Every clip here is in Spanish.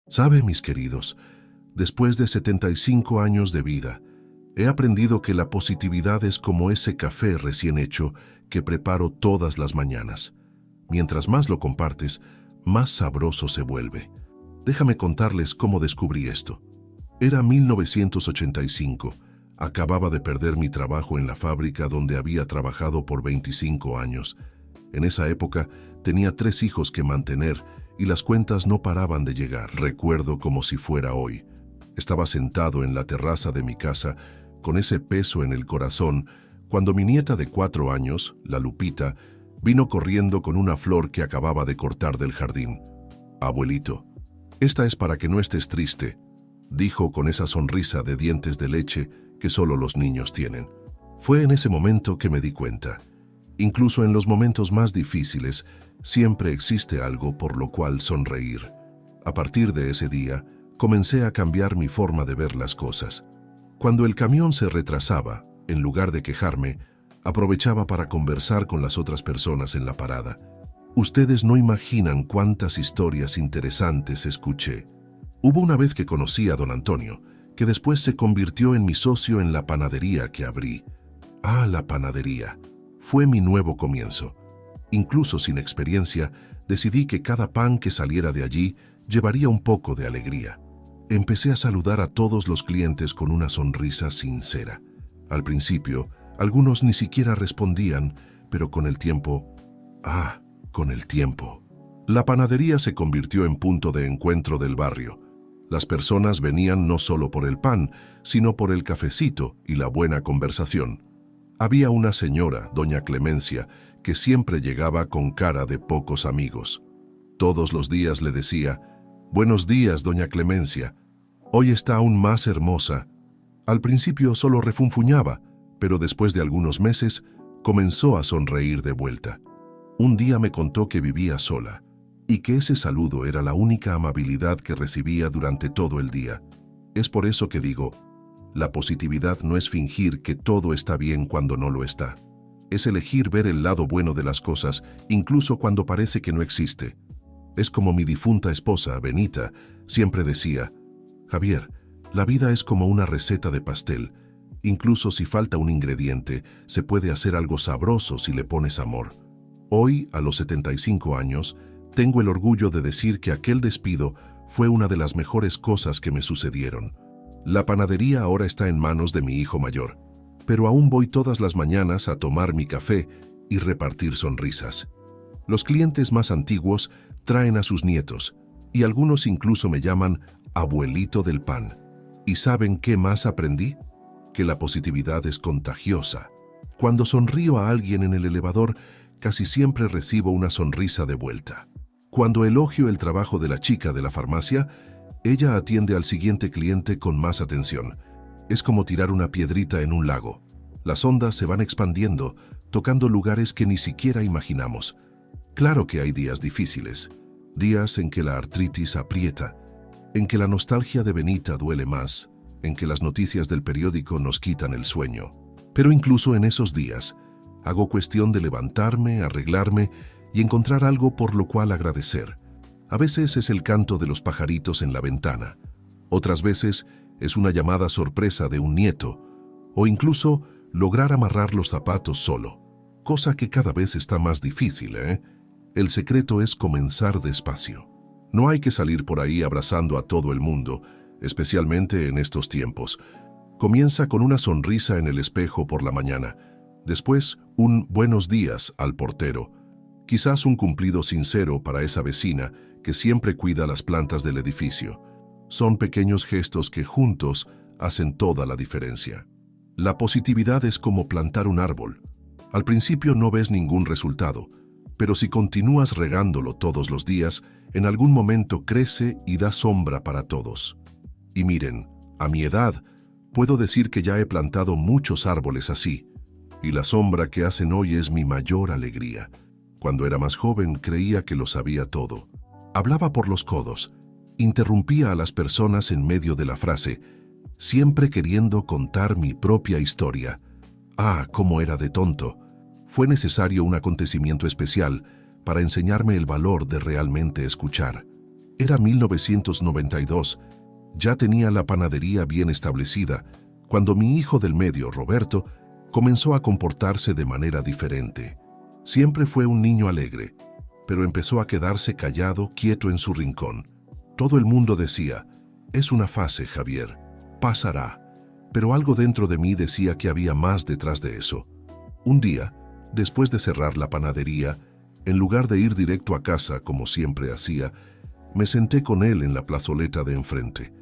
Sabe, mis queridos, después de 75 años de vida, he aprendido que la positividad es como ese café recién hecho que preparo todas las mañanas. Mientras más lo compartes, más sabroso se vuelve. Déjame contarles cómo descubrí esto. Era 1985. Acababa de perder mi trabajo en la fábrica donde había trabajado por 25 años. En esa época tenía 3 hijos que mantener y las cuentas no paraban de llegar. Recuerdo como si fuera hoy. Estaba sentado en la terraza de mi casa con ese peso en el corazón cuando mi nieta de 4 años, la Lupita, vino corriendo con una flor que acababa de cortar del jardín. «Abuelito, esta es para que no estés triste», dijo con esa sonrisa de dientes de leche que solo los niños tienen. Fue en ese momento que me di cuenta. Incluso en los momentos más difíciles, siempre existe algo por lo cual sonreír. A partir de ese día, comencé a cambiar mi forma de ver las cosas. Cuando el camión se retrasaba, en lugar de quejarme, aprovechaba para conversar con las otras personas en la parada. Ustedes no imaginan cuántas historias interesantes escuché. Hubo una vez que conocí a don Antonio, que después se convirtió en mi socio en la panadería que abrí. La panadería. Fue mi nuevo comienzo. Incluso sin experiencia, decidí que cada pan que saliera de allí llevaría un poco de alegría. Empecé a saludar a todos los clientes con una sonrisa sincera. Al principio, algunos ni siquiera respondían, pero con el tiempo... la panadería se convirtió en punto de encuentro del barrio. Las personas venían no solo por el pan, sino por el cafecito y la buena conversación. Había una señora, doña Clemencia, que siempre llegaba con cara de pocos amigos. Todos los días le decía: «Buenos días, doña Clemencia. Hoy está aún más hermosa». Al principio solo refunfuñaba, pero después de algunos meses comenzó a sonreír de vuelta. Un día me contó que vivía sola y que ese saludo era la única amabilidad que recibía durante todo el día. Es por eso que digo, la positividad no es fingir que todo está bien cuando no lo está. Es elegir ver el lado bueno de las cosas, incluso cuando parece que no existe. Es como mi difunta esposa, Benita, siempre decía: «Javier, la vida es como una receta de pastel. Incluso si falta un ingrediente, se puede hacer algo sabroso si le pones amor». Hoy, a los 75 años, tengo el orgullo de decir que aquel despido fue una de las mejores cosas que me sucedieron. La panadería ahora está en manos de mi hijo mayor, pero aún voy todas las mañanas a tomar mi café y repartir sonrisas. Los clientes más antiguos traen a sus nietos, y algunos incluso me llaman abuelito del pan. ¿Y saben qué más aprendí? Que la positividad es contagiosa. Cuando sonrío a alguien en el elevador, casi siempre recibo una sonrisa de vuelta. Cuando elogio el trabajo de la chica de la farmacia, ella atiende al siguiente cliente con más atención. Es como tirar una piedrita en un lago. Las ondas se van expandiendo, tocando lugares que ni siquiera imaginamos. Claro que hay días difíciles, días en que la artritis aprieta, en que la nostalgia de Benita duele más, en que las noticias del periódico nos quitan el sueño. Pero incluso en esos días, hago cuestión de levantarme, arreglarme y encontrar algo por lo cual agradecer. A veces es el canto de los pajaritos en la ventana. Otras veces es una llamada sorpresa de un nieto. O incluso lograr amarrar los zapatos solo. Cosa que cada vez está más difícil, ¿eh? El secreto es comenzar despacio. No hay que salir por ahí abrazando a todo el mundo, especialmente en estos tiempos. Comienza con una sonrisa en el espejo por la mañana. Después, un buenos días al portero. Quizás un cumplido sincero para esa vecina que siempre cuida las plantas del edificio. Son pequeños gestos que juntos hacen toda la diferencia. La positividad es como plantar un árbol. Al principio no ves ningún resultado, pero si continúas regándolo todos los días, en algún momento crece y da sombra para todos. Y miren, a mi edad, puedo decir que ya he plantado muchos árboles así, y la sombra que hacen hoy es mi mayor alegría. Cuando era más joven creía que lo sabía todo. Hablaba por los codos, interrumpía a las personas en medio de la frase, siempre queriendo contar mi propia historia. Cómo era de tonto. Fue necesario un acontecimiento especial para enseñarme el valor de realmente escuchar. Era 1992. Ya tenía la panadería bien establecida, cuando mi hijo del medio, Roberto, comenzó a comportarse de manera diferente. Siempre fue un niño alegre, pero empezó a quedarse callado, quieto en su rincón. Todo el mundo decía, es una fase, Javier, pasará. Pero algo dentro de mí decía que había más detrás de eso. Un día, después de cerrar la panadería, en lugar de ir directo a casa como siempre hacía, me senté con él en la plazoleta de enfrente.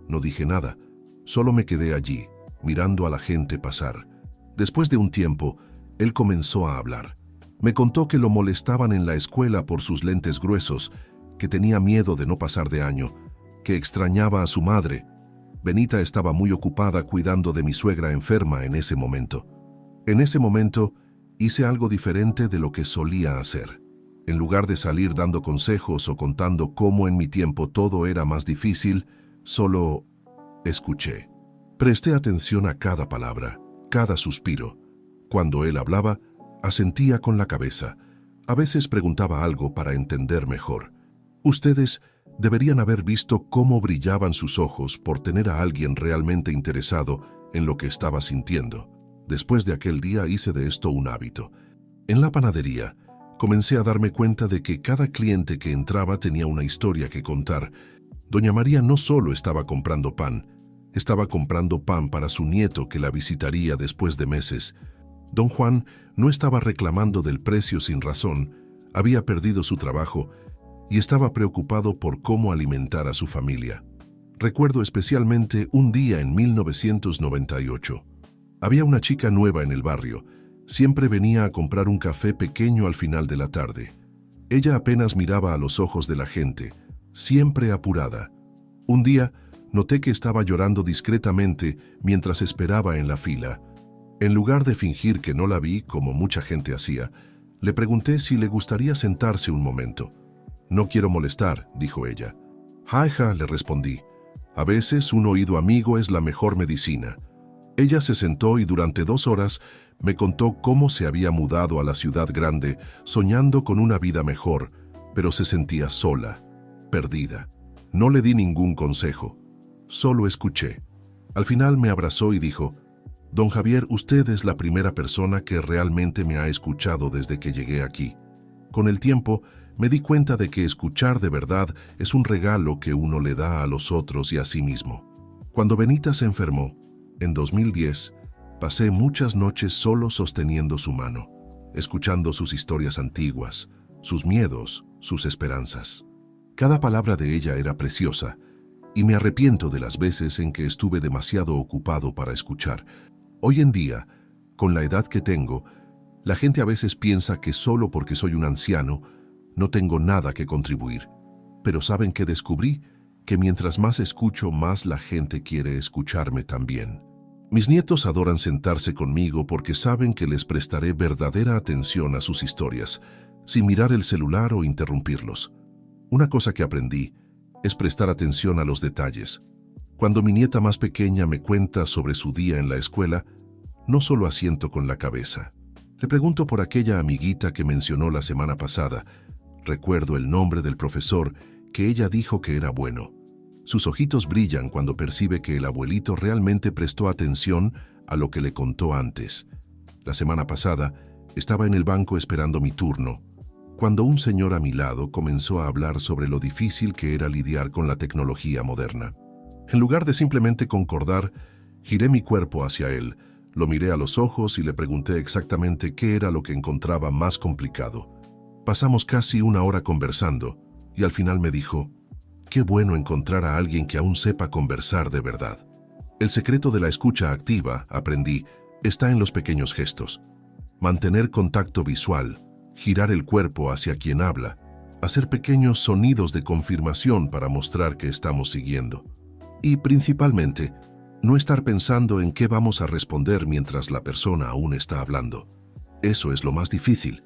No dije nada, solo me quedé allí, mirando a la gente pasar. Después de un tiempo, él comenzó a hablar. Me contó que lo molestaban en la escuela por sus lentes gruesos, que tenía miedo de no pasar de año, que extrañaba a su madre. Benita estaba muy ocupada cuidando de mi suegra enferma en ese momento. En ese momento, hice algo diferente de lo que solía hacer. En lugar de salir dando consejos o contando cómo en mi tiempo todo era más difícil, solo escuché. Presté atención a cada palabra, cada suspiro. Cuando él hablaba, asentía con la cabeza. A veces preguntaba algo para entender mejor. Ustedes deberían haber visto cómo brillaban sus ojos por tener a alguien realmente interesado en lo que estaba sintiendo. Después de aquel día hice de esto un hábito. En la panadería, comencé a darme cuenta de que cada cliente que entraba tenía una historia que contar. Doña María no solo estaba comprando pan para su nieto que la visitaría después de meses. Don Juan no estaba reclamando del precio sin razón, había perdido su trabajo y estaba preocupado por cómo alimentar a su familia. Recuerdo especialmente un día en 1998. Había una chica nueva en el barrio. Siempre venía a comprar un café pequeño al final de la tarde. Ella apenas miraba a los ojos de la gente, siempre apurada. Un día, noté que estaba llorando discretamente mientras esperaba en la fila. En lugar de fingir que no la vi, como mucha gente hacía, le pregunté si le gustaría sentarse un momento. «No quiero molestar», dijo ella. «Jaja», le respondí. «A veces un oído amigo es la mejor medicina». Ella se sentó y durante 2 horas me contó cómo se había mudado a la ciudad grande, soñando con una vida mejor, pero se sentía sola, perdida. No le di ningún consejo, solo escuché. Al final me abrazó y dijo, «Don Javier, usted es la primera persona que realmente me ha escuchado desde que llegué aquí». Con el tiempo, me di cuenta de que escuchar de verdad es un regalo que uno le da a los otros y a sí mismo. Cuando Benita se enfermó, en 2010, pasé muchas noches solo sosteniendo su mano, escuchando sus historias antiguas, sus miedos, sus esperanzas. Cada palabra de ella era preciosa, y me arrepiento de las veces en que estuve demasiado ocupado para escuchar. Hoy en día, con la edad que tengo, la gente a veces piensa que solo porque soy un anciano, no tengo nada que contribuir. Pero ¿saben qué descubrí? Que mientras más escucho, más la gente quiere escucharme también. Mis nietos adoran sentarse conmigo porque saben que les prestaré verdadera atención a sus historias, sin mirar el celular o interrumpirlos. Una cosa que aprendí es prestar atención a los detalles. Cuando mi nieta más pequeña me cuenta sobre su día en la escuela, no solo asiento con la cabeza. Le pregunto por aquella amiguita que mencionó la semana pasada. Recuerdo el nombre del profesor que ella dijo que era bueno. Sus ojitos brillan cuando percibe que el abuelito realmente prestó atención a lo que le contó antes. La semana pasada, estaba en el banco esperando mi turno, cuando un señor a mi lado comenzó a hablar sobre lo difícil que era lidiar con la tecnología moderna. En lugar de simplemente concordar, giré mi cuerpo hacia él, lo miré a los ojos y le pregunté exactamente qué era lo que encontraba más complicado. Pasamos casi 1 hora conversando, y al final me dijo, «Qué bueno encontrar a alguien que aún sepa conversar de verdad». El secreto de la escucha activa, aprendí, está en los pequeños gestos. Mantener contacto visual, girar el cuerpo hacia quien habla, hacer pequeños sonidos de confirmación para mostrar que estamos siguiendo. Y principalmente, no estar pensando en qué vamos a responder mientras la persona aún está hablando. Eso es lo más difícil,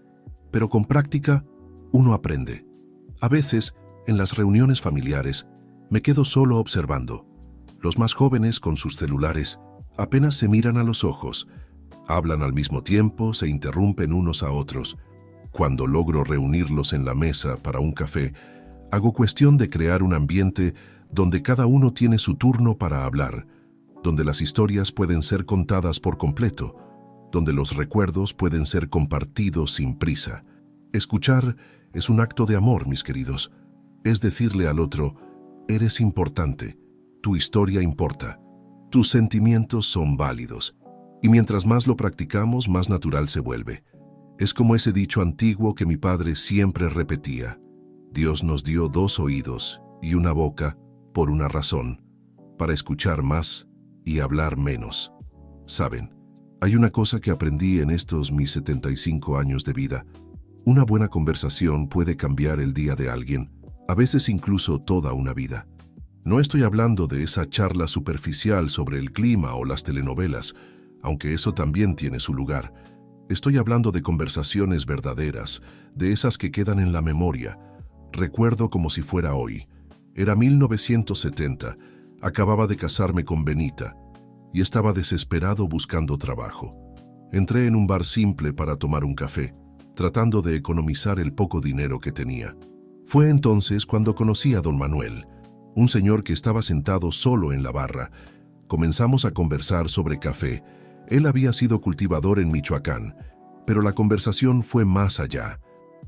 pero con práctica, uno aprende. A veces, en las reuniones familiares, me quedo solo observando. Los más jóvenes, con sus celulares, apenas se miran a los ojos, hablan al mismo tiempo, se interrumpen unos a otros. Cuando logro reunirlos en la mesa para un café, Hago cuestión de crear un ambiente donde cada uno tiene su turno para hablar, donde las historias pueden ser contadas por completo, donde los recuerdos pueden ser compartidos sin prisa. Escuchar es un acto de amor, mis queridos. Es decirle al otro, eres importante, tu historia importa, tus sentimientos son válidos. Y mientras más lo practicamos, más natural se vuelve. Es como ese dicho antiguo que mi padre siempre repetía: Dios nos dio 2 oídos y una boca por una razón, para escuchar más y hablar menos. ¿Saben? Hay una cosa que aprendí en estos mis 75 años de vida. Una buena conversación puede cambiar el día de alguien, a veces incluso toda una vida. No estoy hablando de esa charla superficial sobre el clima o las telenovelas, aunque eso también tiene su lugar. Estoy hablando de conversaciones verdaderas, de esas que quedan en la memoria. Recuerdo como si fuera hoy. Era 1970, acababa de casarme con Benita y estaba desesperado buscando trabajo. Entré en un bar simple para tomar un café, tratando de economizar el poco dinero que tenía. Fue entonces cuando conocí a don Manuel, un señor que estaba sentado solo en la barra. Comenzamos a conversar sobre café. Él había sido cultivador en Michoacán, pero la conversación fue más allá.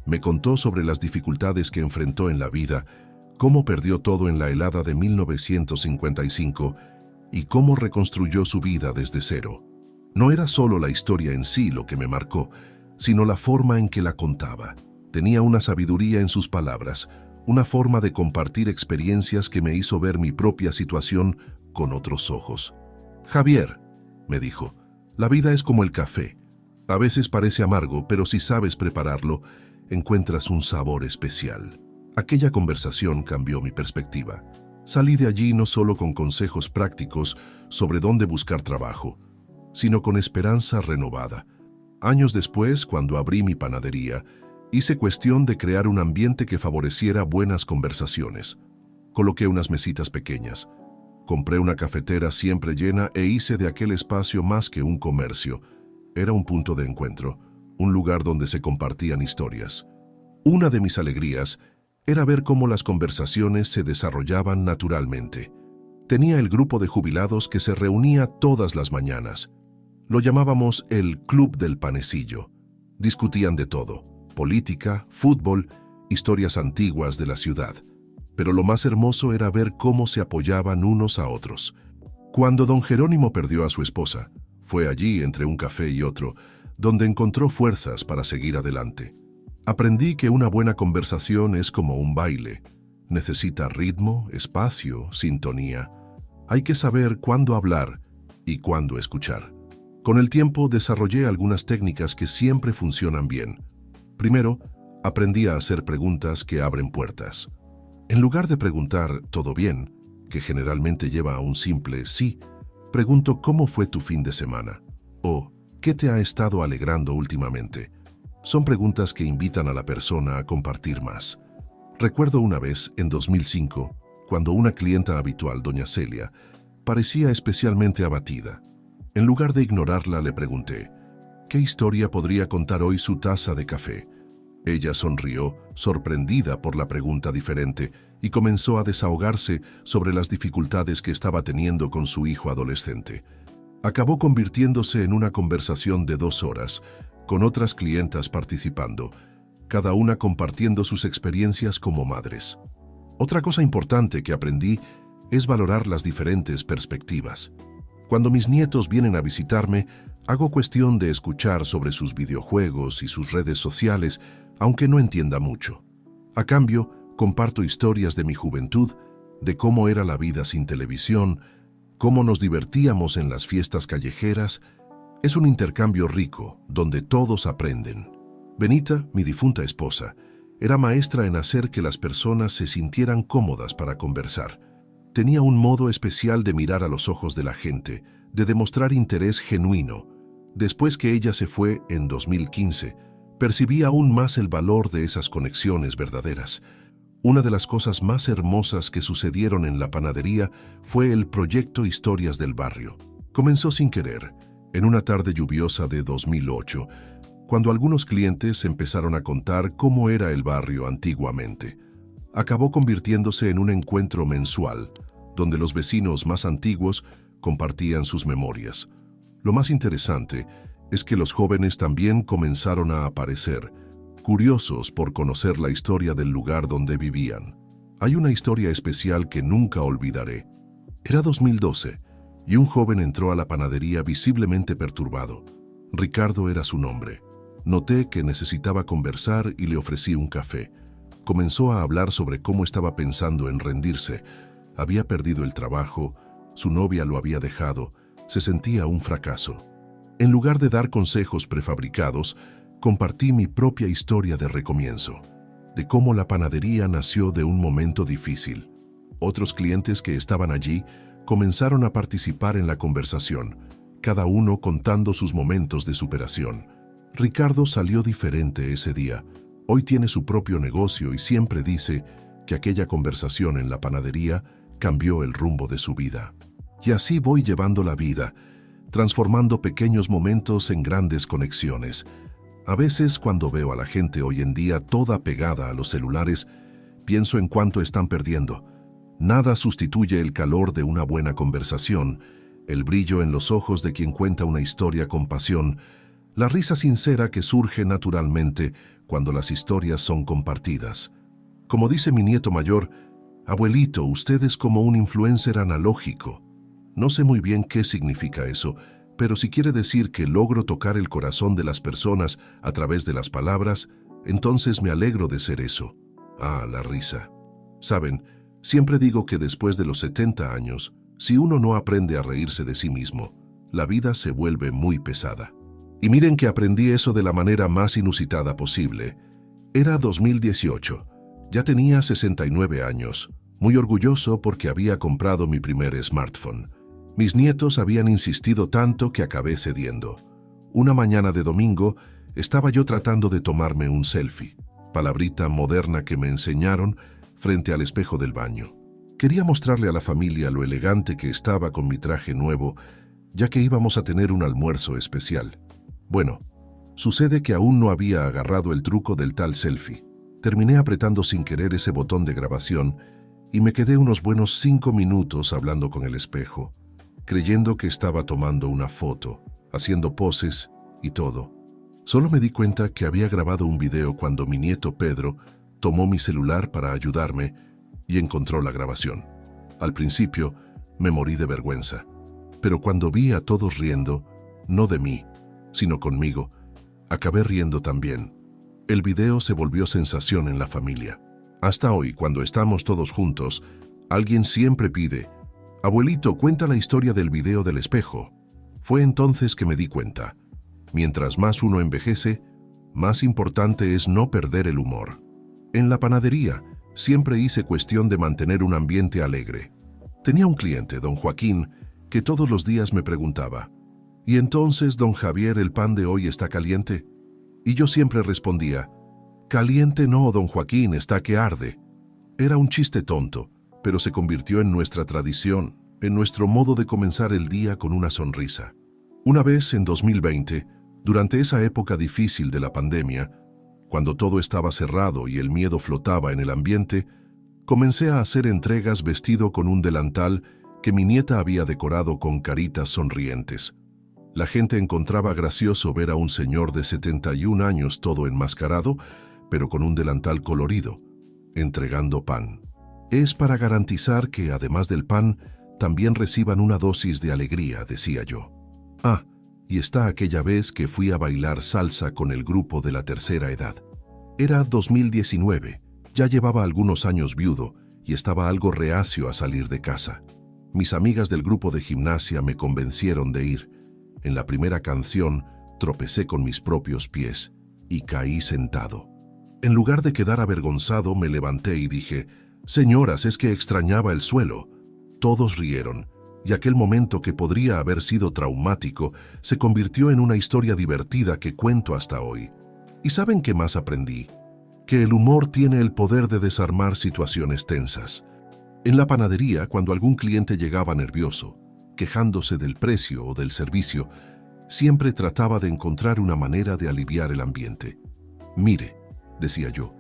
Me contó sobre las dificultades que enfrentó en la vida, cómo perdió todo en la helada de 1955 y cómo reconstruyó su vida desde cero. No era solo la historia en sí lo que me marcó, sino la forma en que la contaba. Tenía una sabiduría en sus palabras, una forma de compartir experiencias que me hizo ver mi propia situación con otros ojos. Javier, me dijo, la vida es como el café. A veces parece amargo, pero si sabes prepararlo, encuentras un sabor especial. Aquella conversación cambió mi perspectiva. Salí de allí no solo con consejos prácticos sobre dónde buscar trabajo, sino con esperanza renovada. Años después, cuando abrí mi panadería, hice cuestión de crear un ambiente que favoreciera buenas conversaciones. Coloqué unas mesitas pequeñas, compré una cafetera siempre llena e hice de aquel espacio más que un comercio. Era un punto de encuentro, un lugar donde se compartían historias. Una de mis alegrías era ver cómo las conversaciones se desarrollaban naturalmente. Tenía el grupo de jubilados que se reunía todas las mañanas. Lo llamábamos el Club del Panecillo. Discutían de todo: política, fútbol, historias antiguas de la ciudad. Pero lo más hermoso era ver cómo se apoyaban unos a otros. Cuando don Jerónimo perdió a su esposa, fue allí, entre un café y otro, donde encontró fuerzas para seguir adelante. Aprendí que una buena conversación es como un baile. Necesita ritmo, espacio, sintonía. Hay que saber cuándo hablar y cuándo escuchar. Con el tiempo desarrollé algunas técnicas que siempre funcionan bien. Primero, aprendí a hacer preguntas que abren puertas. En lugar de preguntar ¿todo bien?, que generalmente lleva a un simple sí, pregunto ¿cómo fue tu fin de semana? O ¿qué te ha estado alegrando últimamente? Son preguntas que invitan a la persona a compartir más. Recuerdo una vez, en 2005, cuando una clienta habitual, doña Celia, parecía especialmente abatida. En lugar de ignorarla, le pregunté, ¿qué historia podría contar hoy su taza de café? Ella sonrió, sorprendida por la pregunta diferente, y comenzó a desahogarse sobre las dificultades que estaba teniendo con su hijo adolescente. Acabó convirtiéndose en una conversación de 2 horas, con otras clientas participando, cada una compartiendo sus experiencias como madres. Otra cosa importante que aprendí es valorar las diferentes perspectivas. Cuando mis nietos vienen a visitarme, hago cuestión de escuchar sobre sus videojuegos y sus redes sociales, aunque no entienda mucho. A cambio, comparto historias de mi juventud, de cómo era la vida sin televisión, cómo nos divertíamos en las fiestas callejeras. Es un intercambio rico, donde todos aprenden. Benita, mi difunta esposa, era maestra en hacer que las personas se sintieran cómodas para conversar. Tenía un modo especial de mirar a los ojos de la gente, de demostrar interés genuino. Después que ella se fue en 2015, percibí aún más el valor de esas conexiones verdaderas. Una de las cosas más hermosas que sucedieron en la panadería fue el proyecto Historias del Barrio. Comenzó sin querer, en una tarde lluviosa de 2008, cuando algunos clientes empezaron a contar cómo era el barrio antiguamente. acabó convirtiéndose en un encuentro mensual, donde los vecinos más antiguos compartían sus memorias. Lo más interesante es que los jóvenes también comenzaron a aparecer, curiosos por conocer la historia del lugar donde vivían. Hay una historia especial que nunca olvidaré. Era 2012 y un joven entró a la panadería visiblemente perturbado. Ricardo era su nombre. Noté que necesitaba conversar y le ofrecí un café. Comenzó a hablar sobre cómo estaba pensando en rendirse. Había perdido el trabajo, su novia lo había dejado, se sentía un fracaso. En lugar de dar consejos prefabricados, compartí mi propia historia de recomienzo, de cómo la panadería nació de un momento difícil. Otros clientes que estaban allí comenzaron a participar en la conversación, cada uno contando sus momentos de superación. Ricardo salió diferente ese día. Hoy tiene su propio negocio y siempre dice que aquella conversación en la panadería cambió el rumbo de su vida. Y así voy llevando la vida, transformando pequeños momentos en grandes conexiones. A veces, cuando veo a la gente hoy en día toda pegada a los celulares, pienso en cuánto están perdiendo. Nada sustituye el calor de una buena conversación, el brillo en los ojos de quien cuenta una historia con pasión, la risa sincera que surge naturalmente cuando las historias son compartidas. Como dice mi nieto mayor, abuelito, usted es como un influencer analógico. No sé muy bien qué significa eso, pero si quiere decir que logro tocar el corazón de las personas a través de las palabras, entonces me alegro de ser eso. Ah, la risa. Saben, siempre digo que después de los 70 años, si uno no aprende a reírse de sí mismo, la vida se vuelve muy pesada. Y miren que aprendí eso de la manera más inusitada posible. Era 2018. Ya tenía 69 años, muy orgulloso porque había comprado mi primer smartphone. Mis nietos habían insistido tanto que acabé cediendo. Una mañana de domingo, estaba yo tratando de tomarme un selfie, palabrita moderna que me enseñaron, frente al espejo del baño. Quería mostrarle a la familia lo elegante que estaba con mi traje nuevo, ya que íbamos a tener un almuerzo especial. Bueno, sucede que aún no había agarrado el truco del tal selfie. Terminé apretando sin querer ese botón de grabación y me quedé unos buenos 5 minutos hablando con el espejo, creyendo que estaba tomando una foto, haciendo poses y todo. Solo me di cuenta que había grabado un video cuando mi nieto Pedro tomó mi celular para ayudarme y encontró la grabación. Al principio me morí de vergüenza, pero cuando vi a todos riendo, no de mí, sino conmigo, acabé riendo también. El video se volvió sensación en la familia. Hasta hoy, cuando estamos todos juntos, alguien siempre pide: abuelito, cuenta la historia del video del espejo. Fue entonces que me di cuenta. Mientras más uno envejece, más importante es no perder el humor. En la panadería, siempre hice cuestión de mantener un ambiente alegre. Tenía un cliente, don Joaquín, que todos los días me preguntaba: ¿y entonces, don Javier, el pan de hoy está caliente? Y yo siempre respondía: caliente no, don Joaquín, está que arde. Era un chiste tonto, pero se convirtió en nuestra tradición, en nuestro modo de comenzar el día con una sonrisa. Una vez, en 2020, durante esa época difícil de la pandemia, cuando todo estaba cerrado y el miedo flotaba en el ambiente, comencé a hacer entregas vestido con un delantal que mi nieta había decorado con caritas sonrientes. La gente encontraba gracioso ver a un señor de 71 años todo enmascarado, pero con un delantal colorido, entregando pan. Es para garantizar que, además del pan, también reciban una dosis de alegría, decía yo. Ah, y está aquella vez que fui a bailar salsa con el grupo de la tercera edad. Era 2019, ya llevaba algunos años viudo y estaba algo reacio a salir de casa. Mis amigas del grupo de gimnasia me convencieron de ir. En la primera canción, tropecé con mis propios pies y caí sentado. En lugar de quedar avergonzado, me levanté y dije: señoras, es que extrañaba el suelo. Todos rieron, y aquel momento que podría haber sido traumático se convirtió en una historia divertida que cuento hasta hoy. ¿Y saben qué más aprendí? Que el humor tiene el poder de desarmar situaciones tensas. En la panadería, cuando algún cliente llegaba nervioso, quejándose del precio o del servicio, siempre trataba de encontrar una manera de aliviar el ambiente. Mire, decía yo,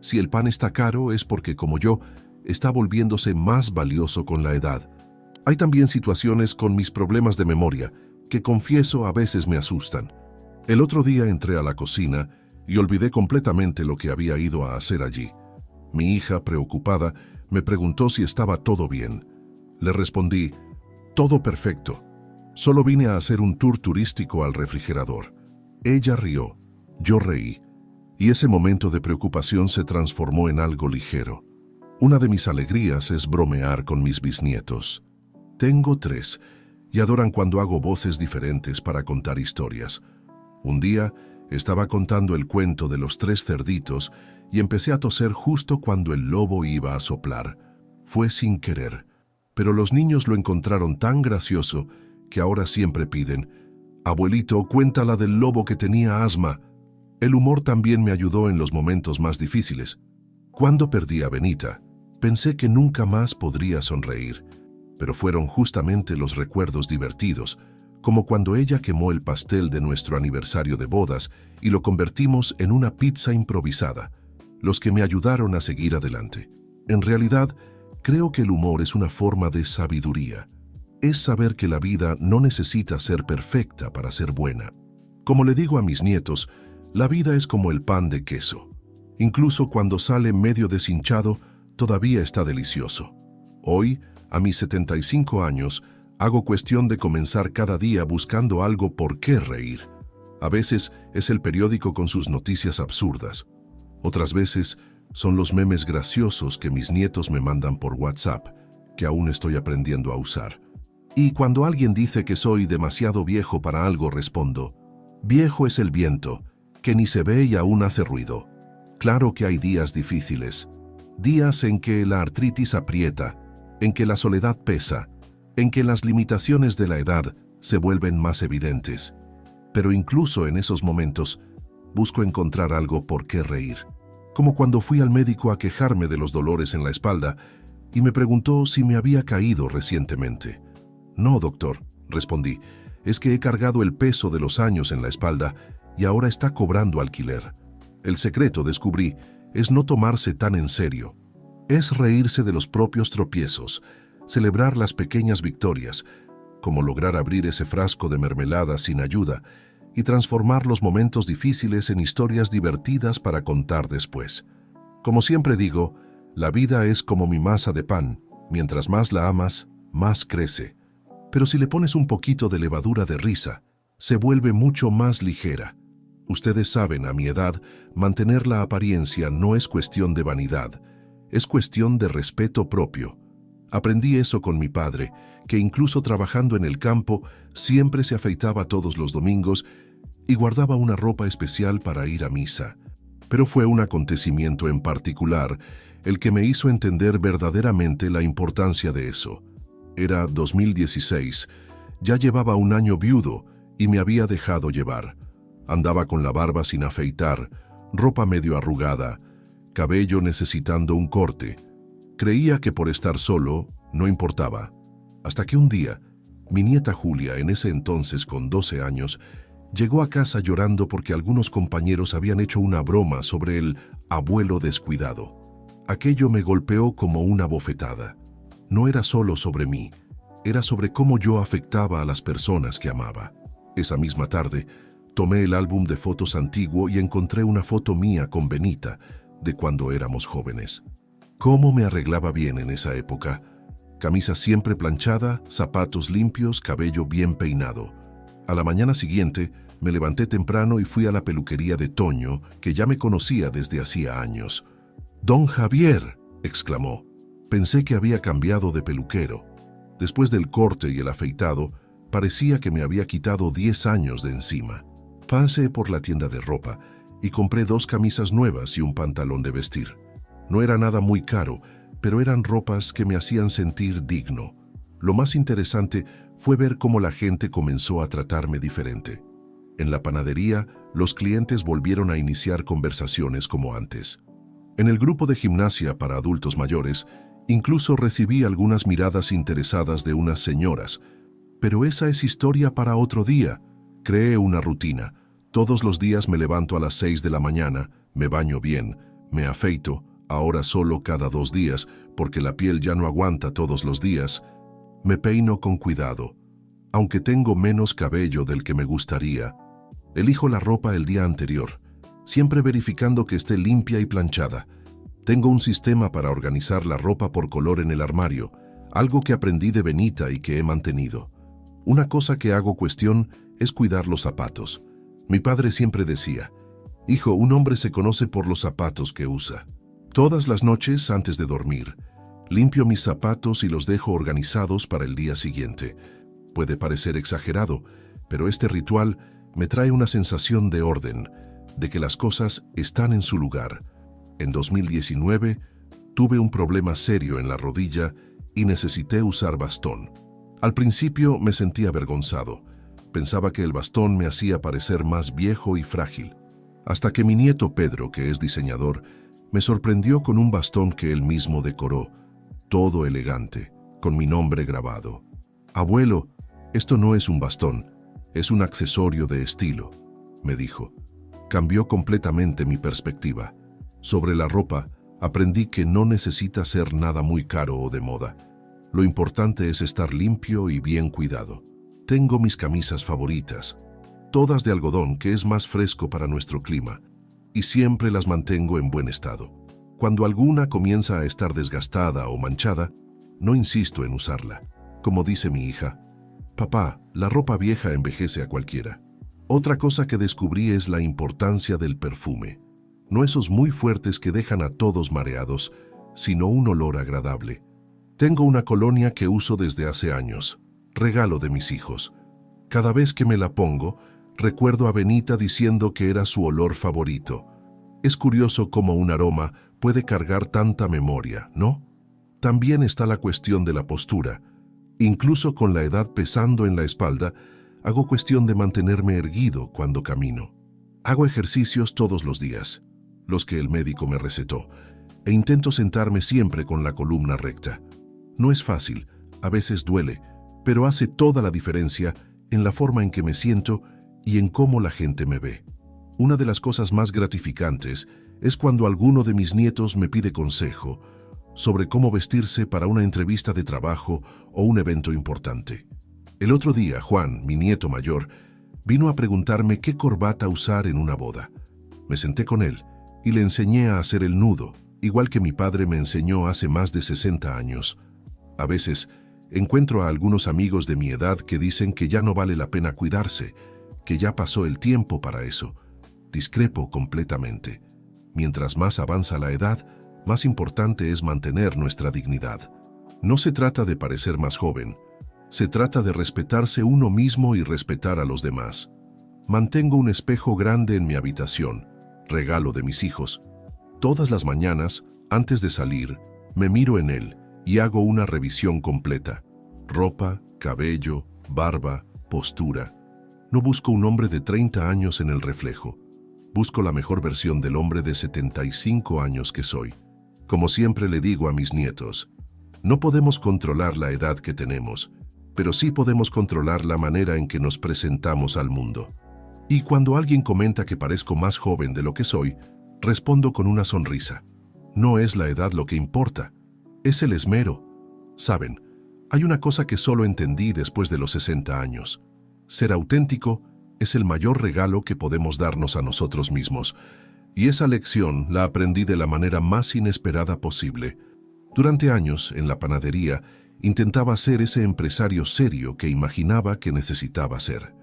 Si el pan está caro es porque, como yo, está volviéndose más valioso con la edad. Hay también situaciones con mis problemas de memoria que, confieso, a veces me asustan. El otro día entré a la cocina y olvidé completamente lo que había ido a hacer allí. Mi hija, preocupada, me preguntó si estaba todo bien. Le respondí, todo perfecto. Solo vine a hacer un tour turístico al refrigerador. Ella rió, yo reí, y ese momento de preocupación se transformó en algo ligero. Una de mis alegrías es bromear con mis bisnietos. Tengo 3, y adoran cuando hago voces diferentes para contar historias. Un día estaba contando el cuento de los 3 cerditos y empecé a toser justo cuando el lobo iba a soplar. Fue sin querer, pero los niños lo encontraron tan gracioso que ahora siempre piden, «Abuelito, cuéntala del lobo que tenía asma». El humor también me ayudó en los momentos más difíciles. Cuando perdí a Benita, pensé que nunca más podría sonreír, pero fueron justamente los recuerdos divertidos, como cuando ella quemó el pastel de nuestro aniversario de bodas y lo convertimos en una pizza improvisada, los que me ayudaron a seguir adelante. En realidad, creo que el humor es una forma de sabiduría. Es saber que la vida no necesita ser perfecta para ser buena. Como le digo a mis nietos, la vida es como el pan de queso. Incluso cuando sale medio deshinchado, todavía está delicioso. Hoy, a mis 75 años, hago cuestión de comenzar cada día buscando algo por qué reír. A veces es el periódico con sus noticias absurdas. Otras veces son los memes graciosos que mis nietos me mandan por WhatsApp, que aún estoy aprendiendo a usar. Y cuando alguien dice que soy demasiado viejo para algo, respondo, viejo es el viento, que ni se ve y aún hace ruido. Claro que hay días difíciles, días en que la artritis aprieta, en que la soledad pesa, en que las limitaciones de la edad se vuelven más evidentes. Pero incluso en esos momentos, busco encontrar algo por qué reír. Como cuando fui al médico a quejarme de los dolores en la espalda y me preguntó si me había caído recientemente. No, doctor, respondí, es que he cargado el peso de los años en la espalda y ahora está cobrando alquiler. El secreto, descubrí, es no tomarse tan en serio. Es reírse de los propios tropiezos, celebrar las pequeñas victorias, como lograr abrir ese frasco de mermelada sin ayuda y transformar los momentos difíciles en historias divertidas para contar después. Como siempre digo, la vida es como mi masa de pan, mientras más la amas, más crece. Pero si le pones un poquito de levadura de risa, se vuelve mucho más ligera. Ustedes saben, a mi edad, mantener la apariencia no es cuestión de vanidad, es cuestión de respeto propio. Aprendí eso con mi padre, que incluso trabajando en el campo, siempre se afeitaba todos los domingos y guardaba una ropa especial para ir a misa. Pero fue un acontecimiento en particular el que me hizo entender verdaderamente la importancia de eso. Era 2016, ya llevaba un año viudo y me había dejado llevar. Andaba con la barba sin afeitar, ropa medio arrugada, cabello necesitando un corte. Creía que por estar solo no importaba. Hasta que un día, mi nieta Julia, en ese entonces con 12 años, llegó a casa llorando porque algunos compañeros habían hecho una broma sobre el abuelo descuidado. Aquello me golpeó como una bofetada. No era solo sobre mí, era sobre cómo yo afectaba a las personas que amaba. Esa misma tarde, tomé el álbum de fotos antiguo y encontré una foto mía con Benita, de cuando éramos jóvenes. ¿Cómo me arreglaba bien en esa época? Camisa siempre planchada, zapatos limpios, cabello bien peinado. A la mañana siguiente, me levanté temprano y fui a la peluquería de Toño, que ya me conocía desde hacía años. «¡Don Javier!», exclamó. Pensé que había cambiado de peluquero. Después del corte y el afeitado, parecía que me había quitado 10 años de encima. Pasé por la tienda de ropa y compré 2 camisas nuevas y un pantalón de vestir. No era nada muy caro, pero eran ropas que me hacían sentir digno. Lo más interesante fue ver cómo la gente comenzó a tratarme diferente. En la panadería, los clientes volvieron a iniciar conversaciones como antes. En el grupo de gimnasia para adultos mayores, incluso recibí algunas miradas interesadas de unas señoras. Pero esa es historia para otro día. Creé una rutina. Todos los días me levanto a las 6 de la mañana, me baño bien, Me afeito, ahora solo cada 2 días, porque la piel ya no aguanta todos los días. Me peino con cuidado. Aunque tengo menos cabello del que me gustaría, elijo la ropa el día anterior, siempre verificando que esté limpia y planchada. Tengo un sistema para organizar la ropa por color en el armario, algo que aprendí de Benita y que he mantenido. Una cosa que hago cuestión es cuidar los zapatos. Mi padre siempre decía: «Hijo, un hombre se conoce por los zapatos que usa». Todas las noches, antes de dormir, limpio mis zapatos y los dejo organizados para el día siguiente. Puede parecer exagerado, pero este ritual me trae una sensación de orden, de que las cosas están en su lugar. En 2019 tuve un problema serio en la rodilla y necesité usar bastón. Al principio me sentí avergonzado. Pensaba que el bastón me hacía parecer más viejo y frágil. Hasta que mi nieto Pedro, que es diseñador, me sorprendió con un bastón que él mismo decoró, todo elegante, con mi nombre grabado. «Abuelo, esto no es un bastón, es un accesorio de estilo», me dijo. Cambió completamente mi perspectiva. Sobre la ropa, aprendí que no necesita ser nada muy caro o de moda. Lo importante es estar limpio y bien cuidado. Tengo mis camisas favoritas, todas de algodón, que es más fresco para nuestro clima, y siempre las mantengo en buen estado. Cuando alguna comienza a estar desgastada o manchada, no insisto en usarla. Como dice mi hija: «Papá, la ropa vieja envejece a cualquiera». Otra cosa que descubrí es la importancia del perfume. No esos muy fuertes que dejan a todos mareados, sino un olor agradable. Tengo una colonia que uso desde hace años, regalo de mis hijos. Cada vez que me la pongo, recuerdo a Benita diciendo que era su olor favorito. Es curioso cómo un aroma puede cargar tanta memoria, ¿no? También está la cuestión de la postura. Incluso con la edad pesando en la espalda, hago cuestión de mantenerme erguido cuando camino. Hago ejercicios todos los días, los que el médico me recetó, e intento sentarme siempre con la columna recta. No es fácil, a veces duele, pero hace toda la diferencia en la forma en que me siento y en cómo la gente me ve. Una de las cosas más gratificantes es cuando alguno de mis nietos me pide consejo sobre cómo vestirse para una entrevista de trabajo o un evento importante. El otro día, Juan, mi nieto mayor, vino a preguntarme qué corbata usar en una boda. Me senté con él y le enseñé a hacer el nudo, igual que mi padre me enseñó hace más de 60 años. A veces encuentro a algunos amigos de mi edad que dicen que ya no vale la pena cuidarse, que ya pasó el tiempo para eso. Discrepo completamente. Mientras más avanza la edad, más importante es mantener nuestra dignidad. No se trata de parecer más joven, se trata de respetarse uno mismo y respetar a los demás. Mantengo un espejo grande en mi habitación, regalo de mis hijos. Todas las mañanas, antes de salir, me miro en él y hago una revisión completa. Ropa, cabello, barba, postura. No busco un hombre de 30 años en el reflejo. Busco la mejor versión del hombre de 75 años que soy. Como siempre le digo a mis nietos, no podemos controlar la edad que tenemos, pero sí podemos controlar la manera en que nos presentamos al mundo. Y cuando alguien comenta que parezco más joven de lo que soy, respondo con una sonrisa. No es la edad lo que importa, es el esmero. Saben, hay una cosa que solo entendí después de los 60 años. Ser auténtico es el mayor regalo que podemos darnos a nosotros mismos. Y esa lección la aprendí de la manera más inesperada posible. Durante años, en la panadería, intentaba ser ese empresario serio que imaginaba que necesitaba ser.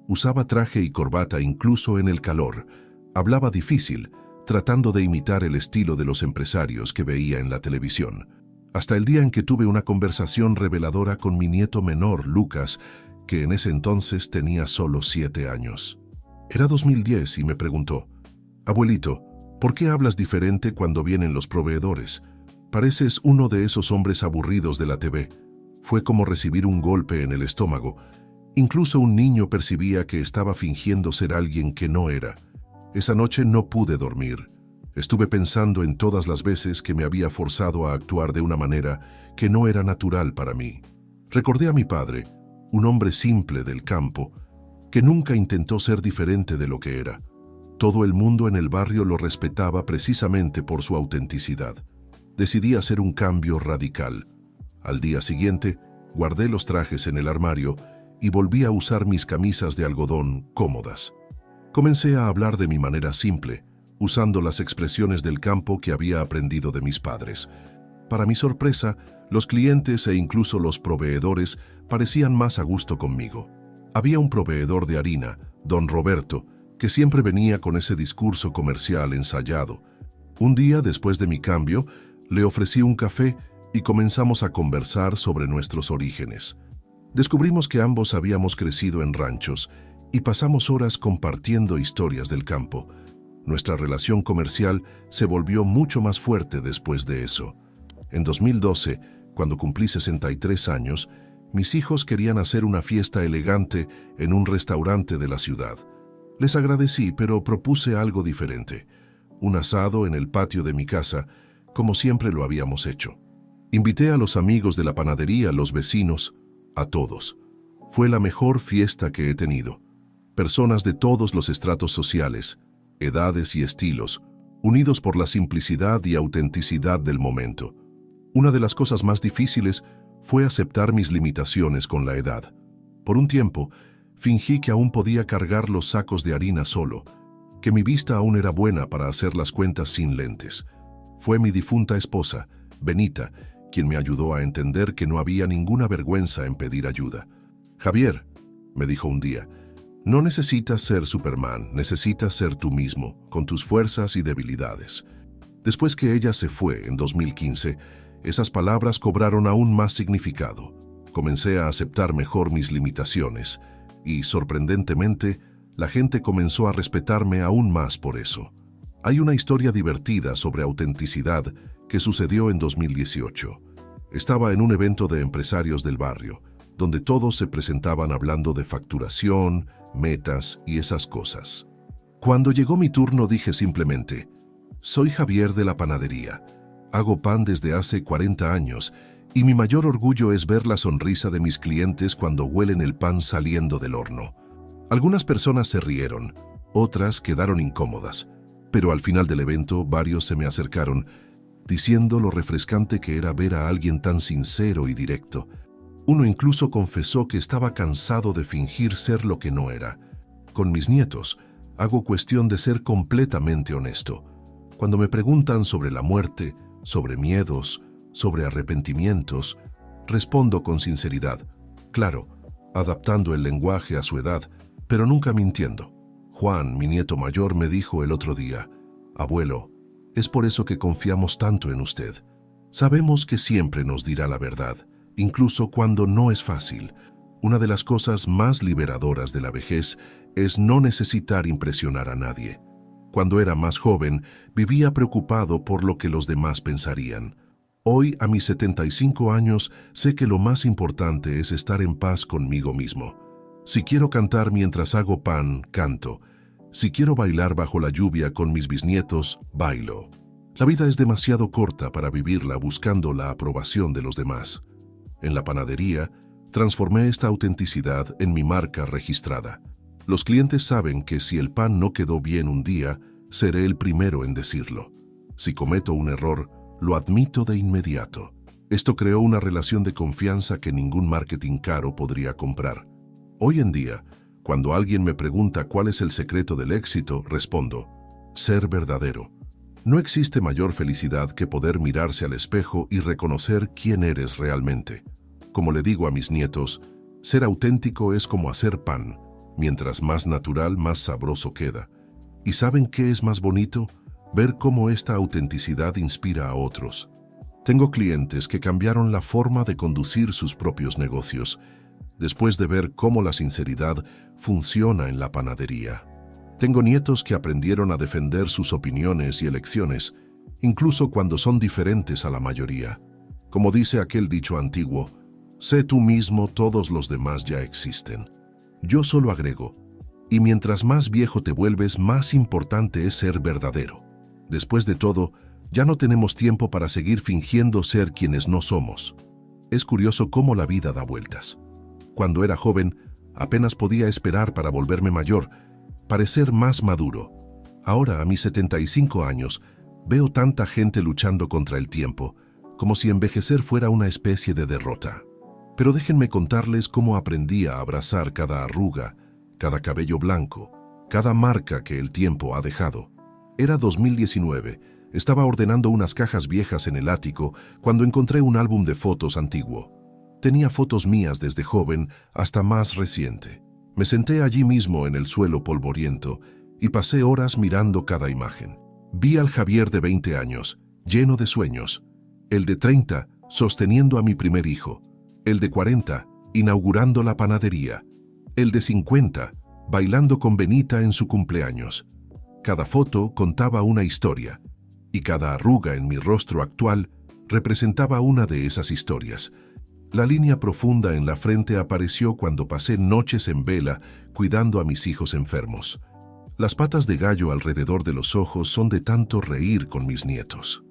Usaba traje y corbata incluso en el calor. Hablaba difícil, tratando de imitar el estilo de los empresarios que veía en la televisión. Hasta el día en que tuve una conversación reveladora con mi nieto menor, Lucas, que en ese entonces tenía solo 7 años. Era 2010 y me preguntó: «Abuelito, ¿por qué hablas diferente cuando vienen los proveedores? Pareces uno de esos hombres aburridos de la TV». Fue como recibir un golpe en el estómago. Incluso un niño percibía que estaba fingiendo ser alguien que no era. Esa noche no pude dormir. Estuve pensando en todas las veces que me había forzado a actuar de una manera que no era natural para mí. Recordé a mi padre, un hombre simple del campo, que nunca intentó ser diferente de lo que era. Todo el mundo en el barrio lo respetaba precisamente por su autenticidad. Decidí hacer un cambio radical. Al día siguiente, guardé los trajes en el armario y volví a usar mis camisas de algodón cómodas. Comencé a hablar de mi manera simple, usando las expresiones del campo que había aprendido de mis padres. Para mi sorpresa, los clientes e incluso los proveedores parecían más a gusto conmigo. Había un proveedor de harina, don Roberto, que siempre venía con ese discurso comercial ensayado. Un día, después de mi cambio, le ofrecí un café y comenzamos a conversar sobre nuestros orígenes. Descubrimos que ambos habíamos crecido en ranchos y pasamos horas compartiendo historias del campo. Nuestra relación comercial se volvió mucho más fuerte después de eso. En 2012, cuando cumplí 63 años, mis hijos querían hacer una fiesta elegante en un restaurante de la ciudad. Les agradecí, pero propuse algo diferente: un asado en el patio de mi casa, como siempre lo habíamos hecho. Invité a los amigos de la panadería, los vecinos, a todos. Fue la mejor fiesta que he tenido. Personas de todos los estratos sociales, edades y estilos, unidos por la simplicidad y autenticidad del momento. Una de las cosas más difíciles fue aceptar mis limitaciones con la edad. Por un tiempo, fingí que aún podía cargar los sacos de harina solo, que mi vista aún era buena para hacer las cuentas sin lentes. Fue mi difunta esposa, Benita, quien me ayudó a entender que no había ninguna vergüenza en pedir ayuda. «Javier», me dijo un día, «no necesitas ser Superman, necesitas ser tú mismo, con tus fuerzas y debilidades». Después que ella se fue en 2015, esas palabras cobraron aún más significado. Comencé a aceptar mejor mis limitaciones y, sorprendentemente, la gente comenzó a respetarme aún más por eso. Hay una historia divertida sobre autenticidad que sucedió en 2018. Estaba en un evento de empresarios del barrio, donde todos se presentaban hablando de facturación, metas y esas cosas. Cuando llegó mi turno dije simplemente: «Soy Javier de la panadería. Hago pan desde hace 40 años y mi mayor orgullo es ver la sonrisa de mis clientes cuando huelen el pan saliendo del horno». Algunas personas se rieron, otras quedaron incómodas, pero al final del evento varios se me acercaron, diciendo lo refrescante que era ver a alguien tan sincero y directo. Uno incluso confesó que estaba cansado de fingir ser lo que no era. Con mis nietos, hago cuestión de ser completamente honesto. Cuando me preguntan sobre la muerte, sobre miedos, sobre arrepentimientos, respondo con sinceridad, claro, adaptando el lenguaje a su edad, pero nunca mintiendo. Juan, mi nieto mayor, me dijo el otro día: «Abuelo, es por eso que confiamos tanto en usted. Sabemos que siempre nos dirá la verdad, incluso cuando no es fácil». Una de las cosas más liberadoras de la vejez es no necesitar impresionar a nadie. Cuando era más joven, vivía preocupado por lo que los demás pensarían. Hoy, a mis 75 años, sé que lo más importante es estar en paz conmigo mismo. Si quiero cantar mientras hago pan, canto. Si quiero bailar bajo la lluvia con mis bisnietos, bailo. La vida es demasiado corta para vivirla buscando la aprobación de los demás. En la panadería, transformé esta autenticidad en mi marca registrada. Los clientes saben que si el pan no quedó bien un día, seré el primero en decirlo. Si cometo un error, lo admito de inmediato. Esto creó una relación de confianza que ningún marketing caro podría comprar. Hoy en día, cuando alguien me pregunta cuál es el secreto del éxito, respondo: ser verdadero. No existe mayor felicidad que poder mirarse al espejo y reconocer quién eres realmente. Como le digo a mis nietos, ser auténtico es como hacer pan. Mientras más natural, más sabroso queda. ¿Y saben qué es más bonito? Ver cómo esta autenticidad inspira a otros. Tengo clientes que cambiaron la forma de conducir sus propios negocios después de ver cómo la sinceridad funciona en la panadería. Tengo nietos que aprendieron a defender sus opiniones y elecciones, incluso cuando son diferentes a la mayoría. Como dice aquel dicho antiguo: sé tú mismo, todos los demás ya existen. Yo solo agrego: y mientras más viejo te vuelves, más importante es ser verdadero. Después de todo, ya no tenemos tiempo para seguir fingiendo ser quienes no somos. Es curioso cómo la vida da vueltas. Cuando era joven, apenas podía esperar para volverme mayor, parecer más maduro. Ahora, a mis 75 años, veo tanta gente luchando contra el tiempo, como si envejecer fuera una especie de derrota. Pero déjenme contarles cómo aprendí a abrazar cada arruga, cada cabello blanco, cada marca que el tiempo ha dejado. Era 2019, estaba ordenando unas cajas viejas en el ático cuando encontré un álbum de fotos antiguo. Tenía fotos mías desde joven hasta más reciente. Me senté allí mismo en el suelo polvoriento y pasé horas mirando cada imagen. Vi al Javier de 20 años, lleno de sueños, el de 30, sosteniendo a mi primer hijo, el de 40, inaugurando la panadería, el de 50, bailando con Benita en su cumpleaños. Cada foto contaba una historia, y cada arruga en mi rostro actual representaba una de esas historias. La línea profunda en la frente apareció cuando pasé noches en vela cuidando a mis hijos enfermos. Las patas de gallo alrededor de los ojos son de tanto reír con mis nietos.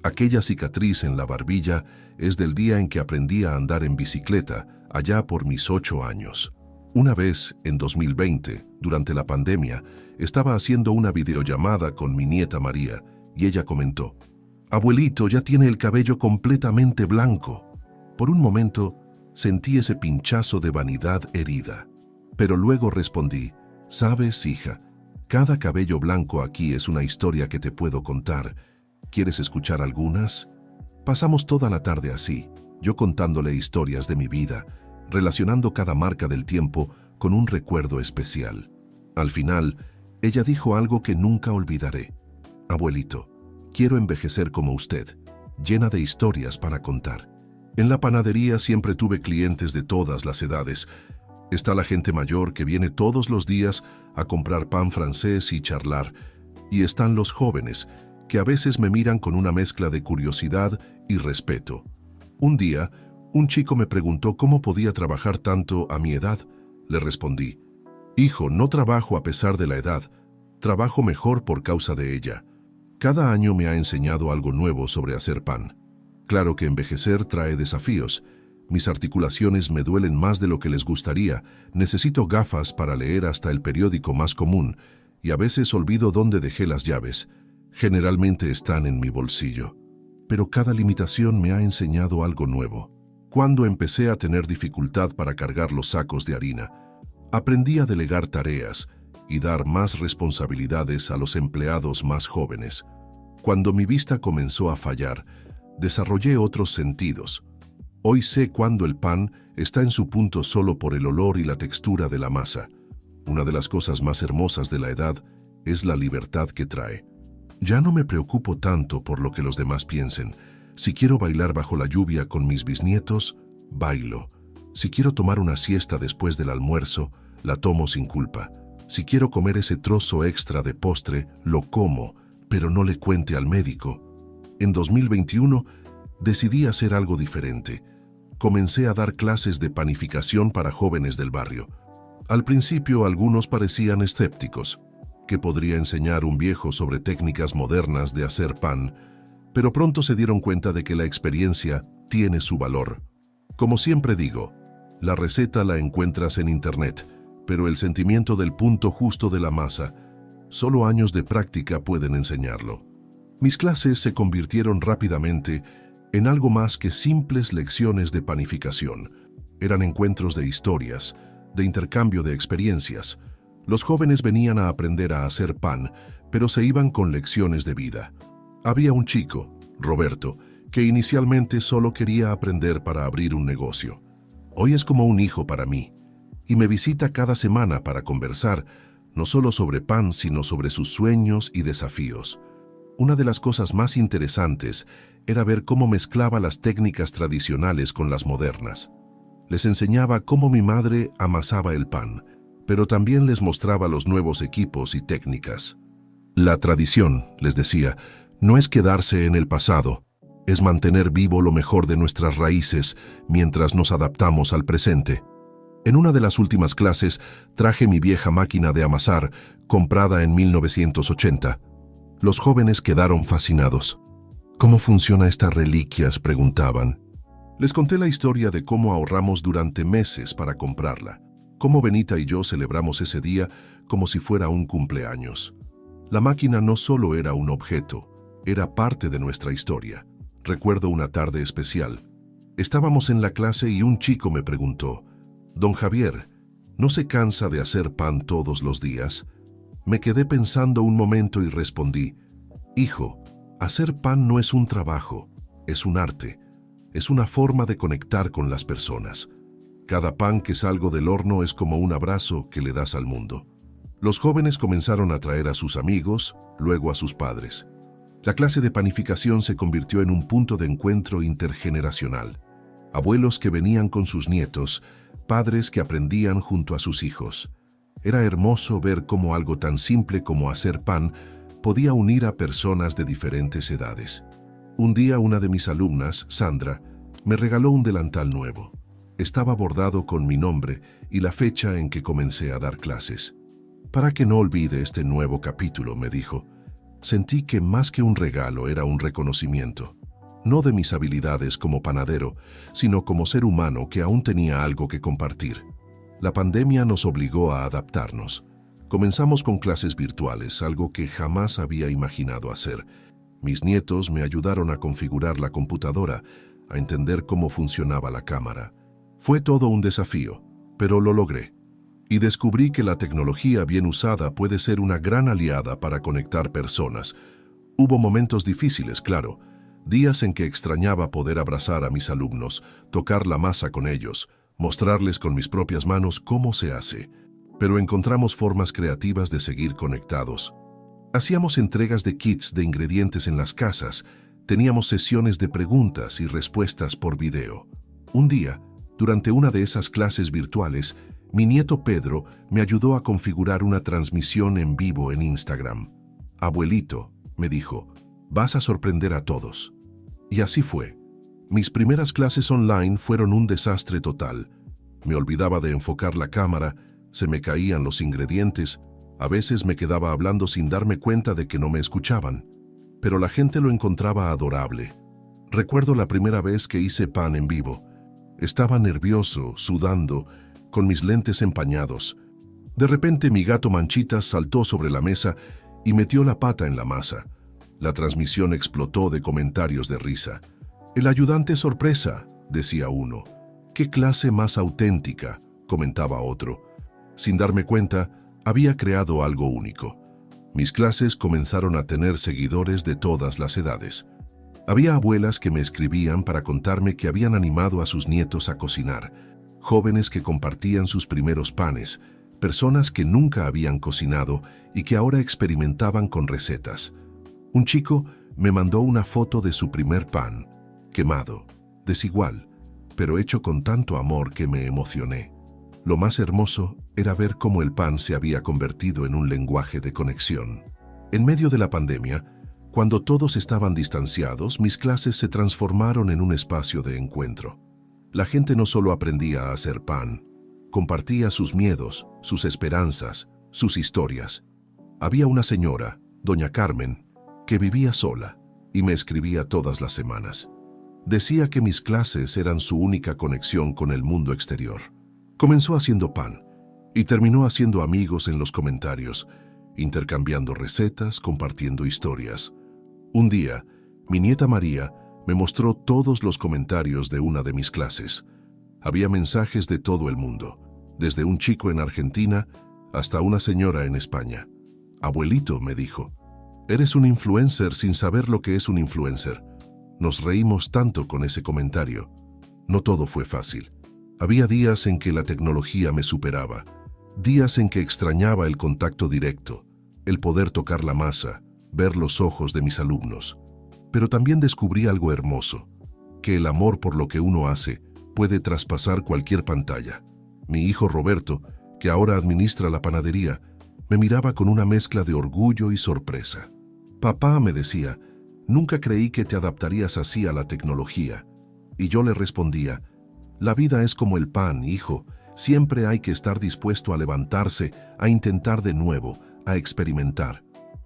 Aquella cicatriz en la barbilla es del día en que aprendí a andar en bicicleta, allá por mis 8 años. Una vez, en 2020, durante la pandemia, estaba haciendo una videollamada con mi nieta María y ella comentó: «Abuelito, ya tiene el cabello completamente blanco». Por un momento, sentí ese pinchazo de vanidad herida. Pero luego respondí: «Sabes, hija, cada cabello blanco aquí es una historia que te puedo contar. ¿Quieres escuchar algunas?». Pasamos toda la tarde así, yo contándole historias de mi vida, relacionando cada marca del tiempo con un recuerdo especial. Al final, ella dijo algo que nunca olvidaré: «Abuelito, quiero envejecer como usted, llena de historias para contar». En la panadería siempre tuve clientes de todas las edades. Está la gente mayor que viene todos los días a comprar pan francés y charlar. Y están los jóvenes, que a veces me miran con una mezcla de curiosidad y respeto. Un día, un chico me preguntó cómo podía trabajar tanto a mi edad. Le respondí: «Hijo, no trabajo a pesar de la edad, trabajo mejor por causa de ella. Cada año me ha enseñado algo nuevo sobre hacer pan. Claro que envejecer trae desafíos. Mis articulaciones me duelen más de lo que les gustaría, necesito gafas para leer hasta el periódico más común, y a veces olvido dónde dejé las llaves. Generalmente están en mi bolsillo. Pero cada limitación me ha enseñado algo nuevo. Cuando empecé a tener dificultad para cargar los sacos de harina, aprendí a delegar tareas y dar más responsabilidades a los empleados más jóvenes. Cuando mi vista comenzó a fallar, desarrollé otros sentidos. Hoy sé cuándo el pan está en su punto solo por el olor y la textura de la masa. Una de las cosas más hermosas de la edad es la libertad que trae. Ya no me preocupo tanto por lo que los demás piensen. Si quiero bailar bajo la lluvia con mis bisnietos, bailo. Si quiero tomar una siesta después del almuerzo, la tomo sin culpa. Si quiero comer ese trozo extra de postre, lo como, pero no le cuente al médico. En 2021, decidí hacer algo diferente. Comencé a dar clases de panificación para jóvenes del barrio. Al principio, algunos parecían escépticos. ¿Qué podría enseñar un viejo sobre técnicas modernas de hacer pan? Pero pronto se dieron cuenta de que la experiencia tiene su valor. Como siempre digo, la receta la encuentras en internet, pero el sentimiento del punto justo de la masa, solo años de práctica pueden enseñarlo. Mis clases se convirtieron rápidamente en algo más que simples lecciones de panificación. Eran encuentros de historias, de intercambio de experiencias. Los jóvenes venían a aprender a hacer pan, pero se iban con lecciones de vida. Había un chico, Roberto, que inicialmente solo quería aprender para abrir un negocio. Hoy es como un hijo para mí, y me visita cada semana para conversar, no solo sobre pan, sino sobre sus sueños y desafíos. Una de las cosas más interesantes era ver cómo mezclaba las técnicas tradicionales con las modernas. Les enseñaba cómo mi madre amasaba el pan, pero también les mostraba los nuevos equipos y técnicas. La tradición, les decía, no es quedarse en el pasado, es mantener vivo lo mejor de nuestras raíces mientras nos adaptamos al presente. En una de las últimas clases traje mi vieja máquina de amasar, comprada en 1980. Los jóvenes quedaron fascinados. «¿Cómo funciona esta reliquia?», preguntaban. Les conté la historia de cómo ahorramos durante meses para comprarla, cómo Benita y yo celebramos ese día como si fuera un cumpleaños. La máquina no solo era un objeto, era parte de nuestra historia. Recuerdo una tarde especial. Estábamos en la clase y un chico me preguntó: «Don Javier, ¿no se cansa de hacer pan todos los días?». Me quedé pensando un momento y respondí: «Hijo, hacer pan no es un trabajo, es un arte, es una forma de conectar con las personas. Cada pan que salgo del horno es como un abrazo que le das al mundo». Los jóvenes comenzaron a traer a sus amigos, luego a sus padres. La clase de panificación se convirtió en un punto de encuentro intergeneracional. Abuelos que venían con sus nietos, padres que aprendían junto a sus hijos. Era hermoso ver cómo algo tan simple como hacer pan podía unir a personas de diferentes edades. Un día una de mis alumnas, Sandra, me regaló un delantal nuevo. Estaba bordado con mi nombre y la fecha en que comencé a dar clases. «Para que no olvide este nuevo capítulo», me dijo. Sentí que más que un regalo era un reconocimiento, no de mis habilidades como panadero, sino como ser humano que aún tenía algo que compartir. La pandemia nos obligó a adaptarnos. Comenzamos con clases virtuales, algo que jamás había imaginado hacer. Mis nietos me ayudaron a configurar la computadora, a entender cómo funcionaba la cámara. Fue todo un desafío, pero lo logré. Y descubrí que la tecnología bien usada puede ser una gran aliada para conectar personas. Hubo momentos difíciles, claro, días en que extrañaba poder abrazar a mis alumnos, tocar la masa con ellos, mostrarles con mis propias manos cómo se hace. Pero encontramos formas creativas de seguir conectados. Hacíamos entregas de kits de ingredientes en las casas, teníamos sesiones de preguntas y respuestas por video. Un día, durante una de esas clases virtuales, mi nieto Pedro me ayudó a configurar una transmisión en vivo en Instagram. «Abuelito», me dijo, «vas a sorprender a todos». Y así fue. Mis primeras clases online fueron un desastre total. Me olvidaba de enfocar la cámara, se me caían los ingredientes, a veces me quedaba hablando sin darme cuenta de que no me escuchaban. Pero la gente lo encontraba adorable. Recuerdo la primera vez que hice pan en vivo. Estaba nervioso, sudando, con mis lentes empañados. De repente mi gato Manchitas saltó sobre la mesa y metió la pata en la masa. La transmisión explotó de comentarios de risa. «El ayudante sorpresa», decía uno. «Qué clase más auténtica», comentaba otro. Sin darme cuenta, había creado algo único. Mis clases comenzaron a tener seguidores de todas las edades. Había abuelas que me escribían para contarme que habían animado a sus nietos a cocinar, jóvenes que compartían sus primeros panes, personas que nunca habían cocinado y que ahora experimentaban con recetas. Un chico me mandó una foto de su primer pan, quemado, desigual, pero hecho con tanto amor que me emocioné. Lo más hermoso era ver cómo el pan se había convertido en un lenguaje de conexión. En medio de la pandemia, cuando todos estaban distanciados, mis clases se transformaron en un espacio de encuentro. La gente no solo aprendía a hacer pan, compartía sus miedos, sus esperanzas, sus historias. Había una señora, doña Carmen, que vivía sola y me escribía todas las semanas. Decía que mis clases eran su única conexión con el mundo exterior. Comenzó haciendo pan y terminó haciendo amigos en los comentarios, intercambiando recetas, compartiendo historias. Un día, mi nieta María me mostró todos los comentarios de una de mis clases. Había mensajes de todo el mundo, desde un chico en Argentina hasta una señora en España. «Abuelito», me dijo, «eres un influencer sin saber lo que es un influencer». Nos reímos tanto con ese comentario. No todo fue fácil. Había días en que la tecnología me superaba, días en que extrañaba el contacto directo, el poder tocar la masa, ver los ojos de mis alumnos. Pero también descubrí algo hermoso, que el amor por lo que uno hace puede traspasar cualquier pantalla. Mi hijo Roberto, que ahora administra la panadería, me miraba con una mezcla de orgullo y sorpresa. «Papá», me decía, «nunca creí que te adaptarías así a la tecnología». Y yo le respondía, «La vida es como el pan, hijo, siempre hay que estar dispuesto a levantarse, a intentar de nuevo, a experimentar».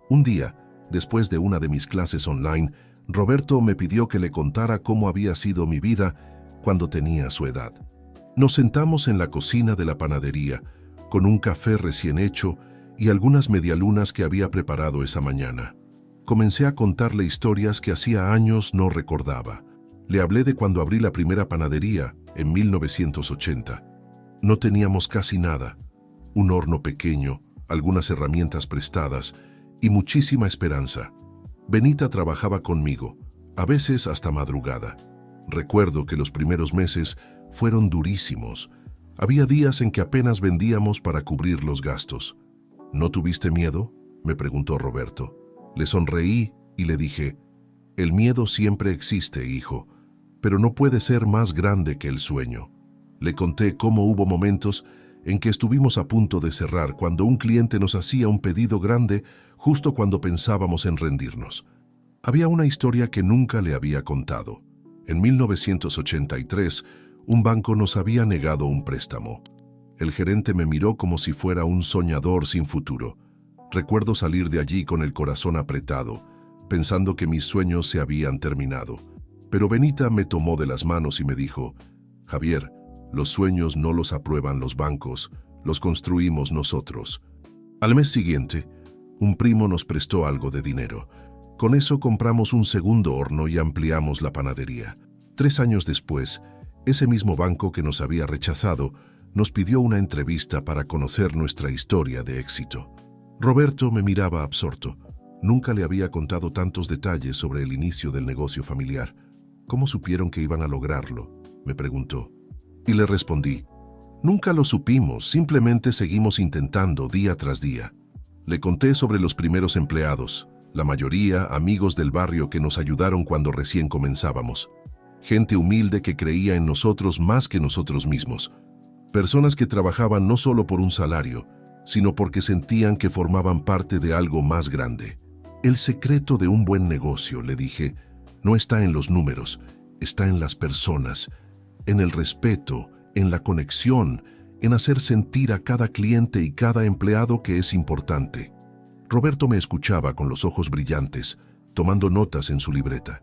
Un día, después de una de mis clases online, Roberto me pidió que le contara cómo había sido mi vida cuando tenía su edad. Nos sentamos en la cocina de la panadería, con un café recién hecho, y algunas medialunas que había preparado esa mañana. Comencé a contarle historias que hacía años no recordaba. Le hablé de cuando abrí la primera panadería en 1980. No teníamos casi nada, un horno pequeño, algunas herramientas prestadas y muchísima esperanza. Benita trabajaba conmigo, a veces hasta madrugada. Recuerdo que los primeros meses fueron durísimos. Había días en que apenas vendíamos para cubrir los gastos. ¿No tuviste miedo?, me preguntó Roberto. Le sonreí y le dije, el miedo siempre existe, hijo, pero no puede ser más grande que el sueño. Le conté cómo hubo momentos en que estuvimos a punto de cerrar cuando un cliente nos hacía un pedido grande justo cuando pensábamos en rendirnos. Había una historia que nunca le había contado. En 1983, un banco nos había negado un préstamo. El gerente me miró como si fuera un soñador sin futuro. Recuerdo salir de allí con el corazón apretado, pensando que mis sueños se habían terminado. Pero Benita me tomó de las manos y me dijo, Javier, los sueños no los aprueban los bancos, los construimos nosotros. Al mes siguiente, un primo nos prestó algo de dinero. Con eso compramos un segundo horno y ampliamos la panadería. 3 años después, ese mismo banco que nos había rechazado nos pidió una entrevista para conocer nuestra historia de éxito. Roberto me miraba absorto. Nunca le había contado tantos detalles sobre el inicio del negocio familiar. ¿Cómo supieron que iban a lograrlo?, me preguntó. Y le respondí, nunca lo supimos, simplemente seguimos intentando día tras día. Le conté sobre los primeros empleados, la mayoría amigos del barrio que nos ayudaron cuando recién comenzábamos. Gente humilde que creía en nosotros más que nosotros mismos. Personas que trabajaban no solo por un salario, sino porque sentían que formaban parte de algo más grande. El secreto de un buen negocio, le dije, no está en los números, está en las personas, en el respeto, en la conexión, en hacer sentir a cada cliente y cada empleado que es importante. Roberto me escuchaba con los ojos brillantes, tomando notas en su libreta.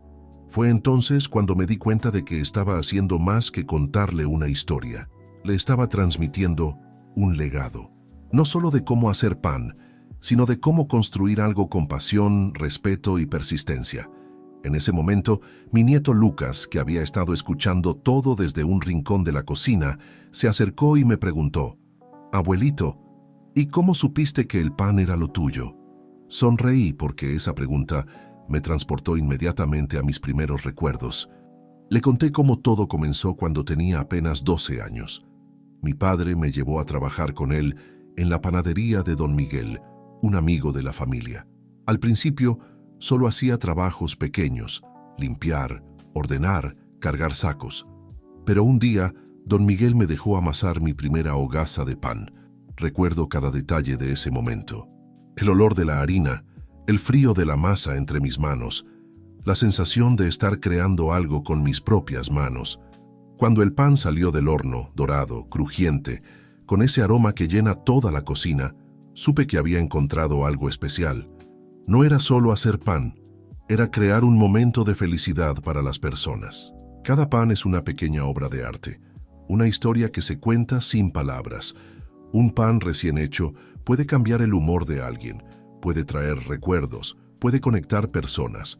Fue entonces cuando me di cuenta de que estaba haciendo más que contarle una historia. Le estaba transmitiendo un legado, no solo de cómo hacer pan, sino de cómo construir algo con pasión, respeto y persistencia. En ese momento, mi nieto Lucas, que había estado escuchando todo desde un rincón de la cocina, se acercó y me preguntó, «Abuelito, ¿y cómo supiste que el pan era lo tuyo?». Sonreí porque esa pregunta me transportó inmediatamente a mis primeros recuerdos. Le conté cómo todo comenzó cuando tenía apenas 12 años. Mi padre me llevó a trabajar con él en la panadería de Don Miguel, un amigo de la familia. Al principio, solo hacía trabajos pequeños, limpiar, ordenar, cargar sacos. Pero un día, Don Miguel me dejó amasar mi primera hogaza de pan. Recuerdo cada detalle de ese momento. El olor de la harina, el frío de la masa entre mis manos, la sensación de estar creando algo con mis propias manos. Cuando el pan salió del horno, dorado, crujiente, con ese aroma que llena toda la cocina, supe que había encontrado algo especial. No era solo hacer pan, era crear un momento de felicidad para las personas. Cada pan es una pequeña obra de arte, una historia que se cuenta sin palabras. Un pan recién hecho puede cambiar el humor de alguien, puede traer recuerdos, puede conectar personas.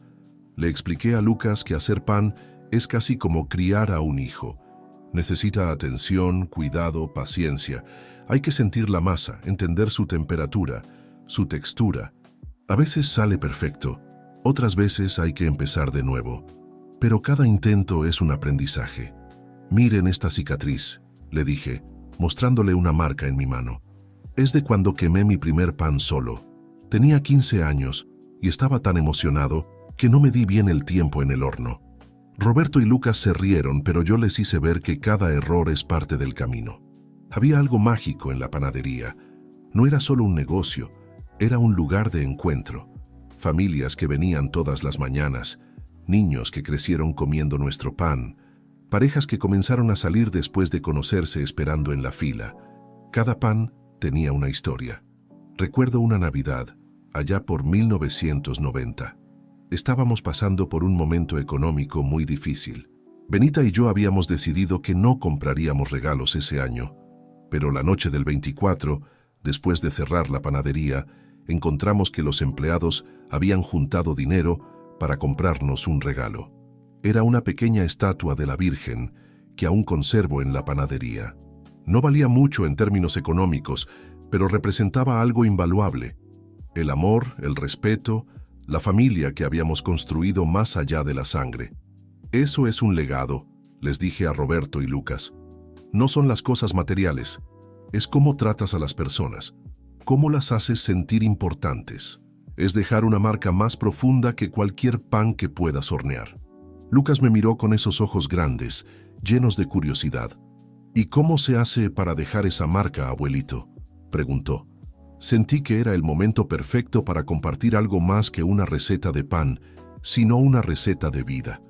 Le expliqué a Lucas que hacer pan es casi como criar a un hijo. Necesita atención, cuidado, paciencia. Hay que sentir la masa, entender su temperatura, su textura. A veces sale perfecto, otras veces hay que empezar de nuevo. Pero cada intento es un aprendizaje. Miren esta cicatriz, le dije, mostrándole una marca en mi mano. Es de cuando quemé mi primer pan solo. Tenía 15 años y estaba tan emocionado que no me di bien el tiempo en el horno. Roberto y Lucas se rieron, pero yo les hice ver que cada error es parte del camino. Había algo mágico en la panadería. No era solo un negocio, era un lugar de encuentro. Familias que venían todas las mañanas, niños que crecieron comiendo nuestro pan, parejas que comenzaron a salir después de conocerse esperando en la fila. Cada pan tenía una historia. Recuerdo una Navidad, allá por 1990. Estábamos pasando por un momento económico muy difícil. Benita y yo habíamos decidido que no compraríamos regalos ese año, pero la noche del 24, Después de cerrar la panadería, encontramos que los empleados habían juntado dinero para comprarnos un regalo. Era una pequeña estatua de la Virgen que aún conservo en la panadería. No valía mucho en términos económicos, pero representaba algo invaluable: el amor, el respeto, la familia que habíamos construido más allá de la sangre. Eso es un legado, les dije a Roberto y Lucas. No son las cosas materiales, es cómo tratas a las personas, cómo las haces sentir importantes. Es dejar una marca más profunda que cualquier pan que puedas hornear. Lucas me miró con esos ojos grandes, llenos de curiosidad. ¿Y cómo se hace para dejar esa marca, abuelito?, preguntó. Sentí que era el momento perfecto para compartir algo más que una receta de pan, sino una receta de vida.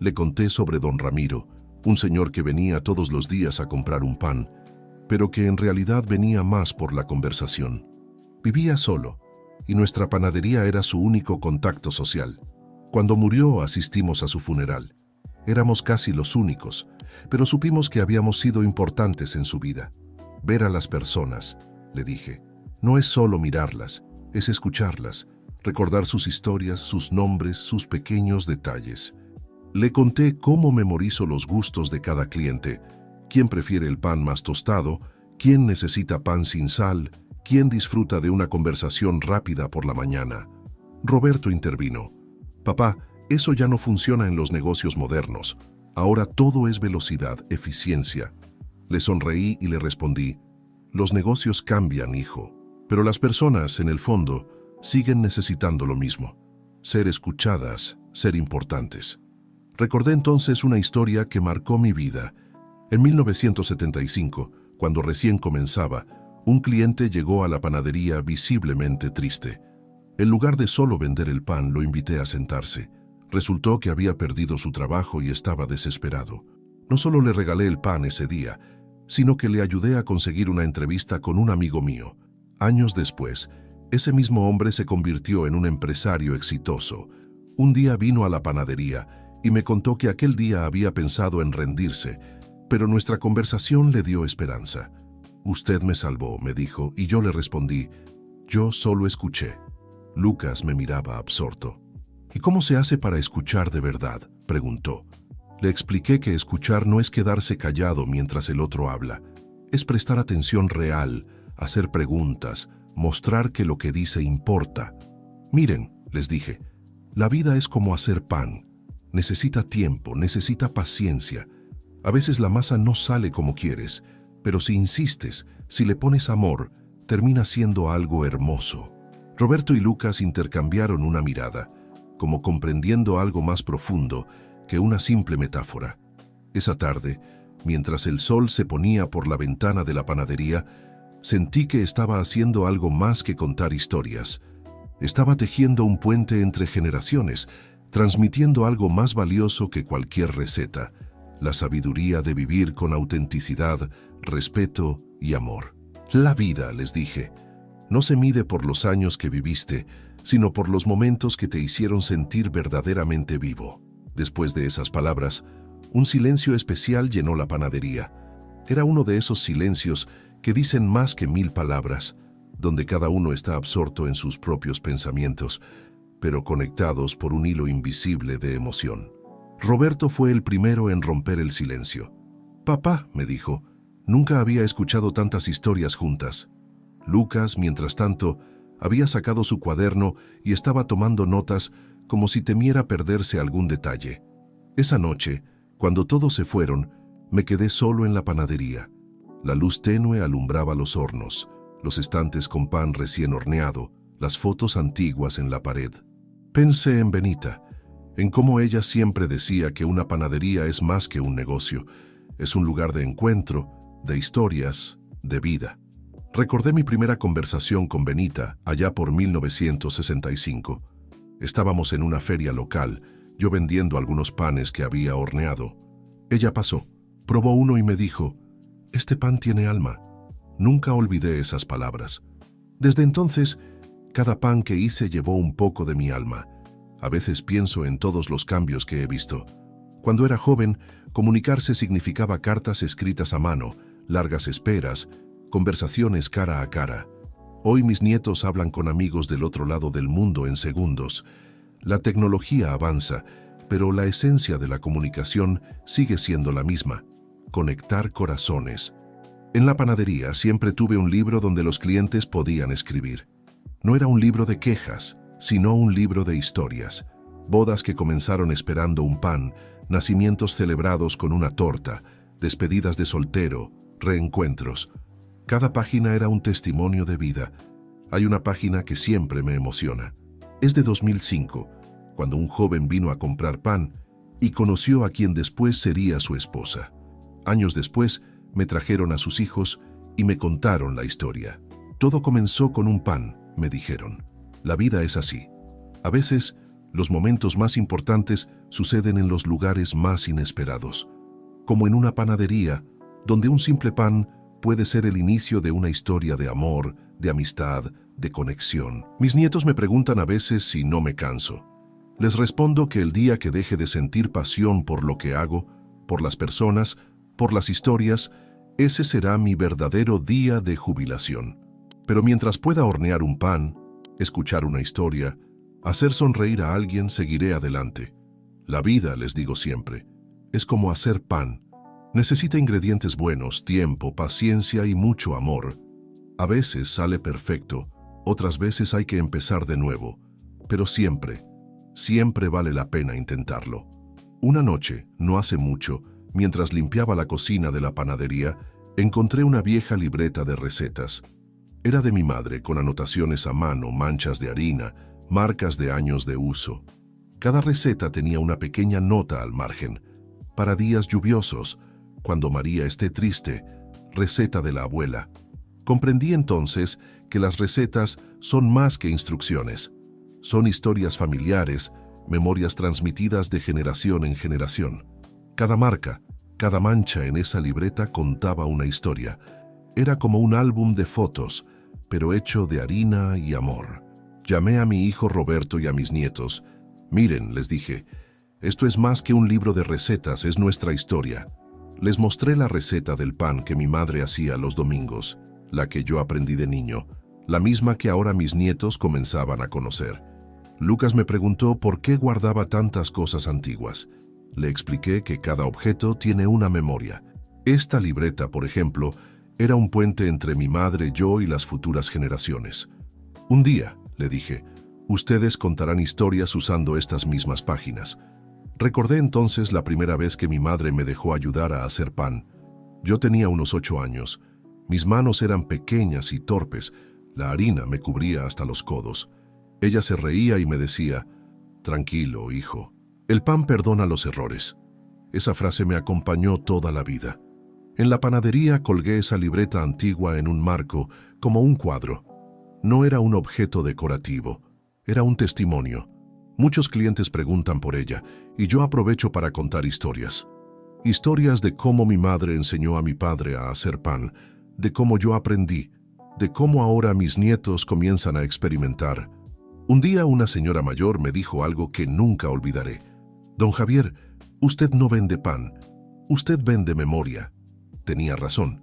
Le conté sobre don Ramiro, un señor que venía todos los días a comprar un pan, pero que en realidad venía más por la conversación. Vivía solo, y nuestra panadería era su único contacto social. Cuando murió, asistimos a su funeral. Éramos casi los únicos, pero supimos que habíamos sido importantes en su vida. Ver a las personas, le dije, no es solo mirarlas, es escucharlas, recordar sus historias, sus nombres, sus pequeños detalles. Le conté cómo memorizo los gustos de cada cliente, quién prefiere el pan más tostado, quién necesita pan sin sal, quién disfruta de una conversación rápida por la mañana. Roberto intervino. Papá, eso ya no funciona en los negocios modernos. Ahora todo es velocidad, eficiencia. Le sonreí y le respondí, los negocios cambian, hijo, pero las personas, en el fondo, siguen necesitando lo mismo: ser escuchadas, ser importantes. Recordé entonces una historia que marcó mi vida. En 1975, cuando recién comenzaba, un cliente llegó a la panadería visiblemente triste. En lugar de solo vender el pan, lo invité a sentarse. Resultó que había perdido su trabajo y estaba desesperado. No solo le regalé el pan ese día, sino que le ayudé a conseguir una entrevista con un amigo mío. Años después, ese mismo hombre se convirtió en un empresario exitoso. Un día vino a la panadería y me contó que aquel día había pensado en rendirse, pero nuestra conversación le dio esperanza. Usted me salvó, me dijo, y yo le respondí, yo solo escuché. Lucas me miraba absorto. ¿Y cómo se hace para escuchar de verdad?, preguntó. Le expliqué que escuchar no es quedarse callado mientras el otro habla, es prestar atención real, hacer preguntas, mostrar que lo que dice importa. Miren, les dije, la vida es como hacer pan. Necesita tiempo, necesita paciencia. A veces la masa no sale como quieres, pero si insistes, si le pones amor, termina siendo algo hermoso. Roberto y Lucas intercambiaron una mirada, como comprendiendo algo más profundo que una simple metáfora. Esa tarde, mientras el sol se ponía por la ventana de la panadería, sentí que estaba haciendo algo más que contar historias. Estaba tejiendo un puente entre generaciones, transmitiendo algo más valioso que cualquier receta: la sabiduría de vivir con autenticidad, respeto y amor. La vida, les dije, no se mide por los años que viviste, sino por los momentos que te hicieron sentir verdaderamente vivo. Después de esas palabras, un silencio especial llenó la panadería. Era uno de esos silencios que dicen más que 1000 palabras, donde cada uno está absorto en sus propios pensamientos, pero conectados por un hilo invisible de emoción. Roberto fue el primero en romper el silencio. Papá, me dijo, nunca había escuchado tantas historias juntas. Lucas, mientras tanto, había sacado su cuaderno y estaba tomando notas como si temiera perderse algún detalle. Esa noche, cuando todos se fueron, me quedé solo en la panadería. La luz tenue alumbraba los hornos, los estantes con pan recién horneado, las fotos antiguas en la pared. Pensé en Benita, en cómo ella siempre decía que una panadería es más que un negocio, es un lugar de encuentro, de historias, de vida. Recordé mi primera conversación con Benita allá por 1965. Estábamos en una feria local, yo vendiendo algunos panes que había horneado. Ella pasó, probó uno y me dijo, «Este pan tiene alma». Nunca olvidé esas palabras. Desde entonces, cada pan que hice llevó un poco de mi alma. A veces pienso en todos los cambios que he visto. Cuando era joven, comunicarse significaba cartas escritas a mano, largas esperas, conversaciones cara a cara. Hoy mis nietos hablan con amigos del otro lado del mundo en segundos. La tecnología avanza, pero la esencia de la comunicación sigue siendo la misma: conectar corazones. En la panadería siempre tuve un libro donde los clientes podían escribir. No era un libro de quejas, sino un libro de historias. Bodas que comenzaron esperando un pan, nacimientos celebrados con una torta, despedidas de soltero, reencuentros. Cada página era un testimonio de vida. Hay una página que siempre me emociona. Es de 2005, cuando un joven vino a comprar pan y conoció a quien después sería su esposa. Años después, me trajeron a sus hijos y me contaron la historia. Todo comenzó con un pan, me dijeron. La vida es así. A veces, los momentos más importantes suceden en los lugares más inesperados, como en una panadería, donde un simple pan puede ser el inicio de una historia de amor, de amistad, de conexión. Mis nietos me preguntan a veces si no me canso. Les respondo que el día que deje de sentir pasión por lo que hago, por las personas, por las historias, ese será mi verdadero día de jubilación. Pero mientras pueda hornear un pan, escuchar una historia, hacer sonreír a alguien, seguiré adelante. La vida, les digo siempre, es como hacer pan. Necesita ingredientes buenos, tiempo, paciencia y mucho amor. A veces sale perfecto, otras veces hay que empezar de nuevo, pero siempre vale la pena intentarlo. Una noche, no hace mucho, mientras limpiaba la cocina de la panadería, encontré una vieja libreta de recetas. Era de mi madre, con anotaciones a mano, manchas de harina, marcas de años de uso. Cada receta tenía una pequeña nota al margen. Para días lluviosos, cuando María esté triste, receta de la abuela. Comprendí entonces que las recetas son más que instrucciones. Son historias familiares, memorias transmitidas de generación en generación. Cada marca, cada mancha en esa libreta contaba una historia. Era como un álbum de fotos, pero hecho de harina y amor. Llamé a mi hijo Roberto y a mis nietos. Miren, les dije, esto es más que un libro de recetas, es nuestra historia. Les mostré la receta del pan que mi madre hacía los domingos, la que yo aprendí de niño, la misma que ahora mis nietos comenzaban a conocer. Lucas me preguntó por qué guardaba tantas cosas antiguas. Le expliqué que cada objeto tiene una memoria. Esta libreta, por ejemplo, era un puente entre mi madre, yo y las futuras generaciones. Un día, le dije, ustedes contarán historias usando estas mismas páginas. Recordé entonces la primera vez que mi madre me dejó ayudar a hacer pan. Yo tenía unos 8 años. Mis manos eran pequeñas y torpes. La harina me cubría hasta los codos. Ella se reía y me decía, «Tranquilo, hijo. El pan perdona los errores». Esa frase me acompañó toda la vida. En la panadería colgué esa libreta antigua en un marco, como un cuadro. No era un objeto decorativo, era un testimonio. Muchos clientes preguntan por ella, y yo aprovecho para contar historias. Historias de cómo mi madre enseñó a mi padre a hacer pan, de cómo yo aprendí, de cómo ahora mis nietos comienzan a experimentar. Un día una señora mayor me dijo algo que nunca olvidaré. «Don Javier, usted no vende pan, usted vende memoria». Tenía razón.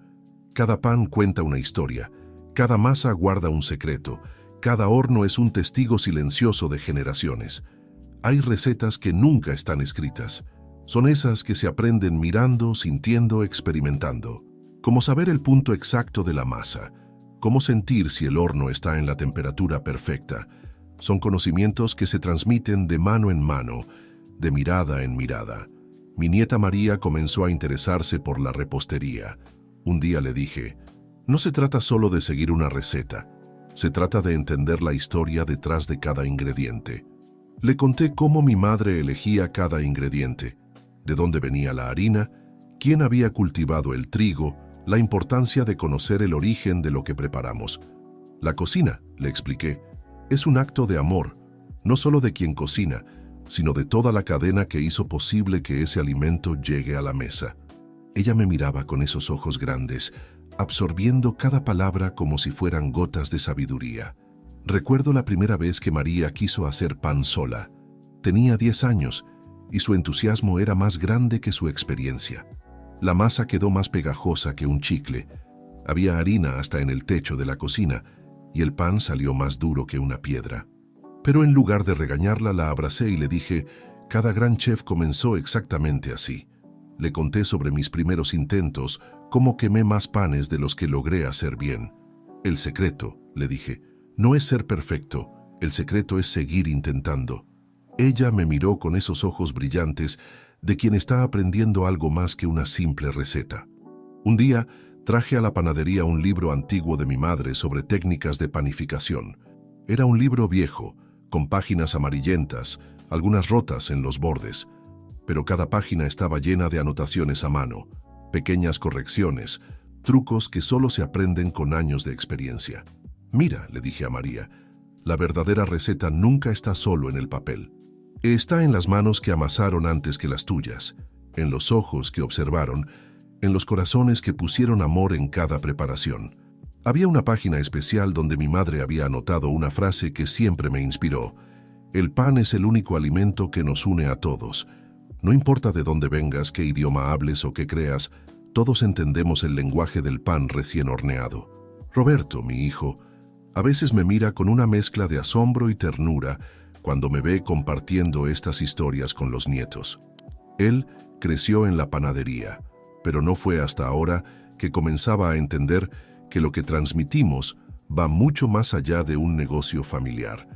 Cada pan cuenta una historia, cada masa guarda un secreto, cada horno es un testigo silencioso de generaciones. Hay recetas que nunca están escritas. Son esas que se aprenden mirando, sintiendo, experimentando. Como saber el punto exacto de la masa, cómo sentir si el horno está en la temperatura perfecta. Son conocimientos que se transmiten de mano en mano, de mirada en mirada. Mi nieta María comenzó a interesarse por la repostería. Un día le dije, no se trata solo de seguir una receta, se trata de entender la historia detrás de cada ingrediente. Le conté cómo mi madre elegía cada ingrediente, de dónde venía la harina, quién había cultivado el trigo, la importancia de conocer el origen de lo que preparamos. La cocina, le expliqué, es un acto de amor, no solo de quien cocina, sino de toda la cadena que hizo posible que ese alimento llegue a la mesa. Ella me miraba con esos ojos grandes, absorbiendo cada palabra como si fueran gotas de sabiduría. Recuerdo la primera vez que María quiso hacer pan sola. Tenía 10 años y su entusiasmo era más grande que su experiencia. La masa quedó más pegajosa que un chicle. Había harina hasta en el techo de la cocina y el pan salió más duro que una piedra. Pero en lugar de regañarla, la abracé y le dije, cada gran chef comenzó exactamente así. Le conté sobre mis primeros intentos, cómo quemé más panes de los que logré hacer bien. El secreto, le dije, no es ser perfecto, el secreto es seguir intentando. Ella me miró con esos ojos brillantes de quien está aprendiendo algo más que una simple receta. Un día, traje a la panadería un libro antiguo de mi madre sobre técnicas de panificación. Era un libro viejo, con páginas amarillentas, algunas rotas en los bordes, pero cada página estaba llena de anotaciones a mano, pequeñas correcciones, trucos que solo se aprenden con años de experiencia. Mira, le dije a María, la verdadera receta nunca está solo en el papel. Está en las manos que amasaron antes que las tuyas, en los ojos que observaron, en los corazones que pusieron amor en cada preparación. Había una página especial donde mi madre había anotado una frase que siempre me inspiró. El pan es el único alimento que nos une a todos. No importa de dónde vengas, qué idioma hables o qué creas, todos entendemos el lenguaje del pan recién horneado. Roberto, mi hijo, a veces me mira con una mezcla de asombro y ternura cuando me ve compartiendo estas historias con los nietos. Él creció en la panadería, pero no fue hasta ahora que comenzaba a entender que lo que transmitimos va mucho más allá de un negocio familiar.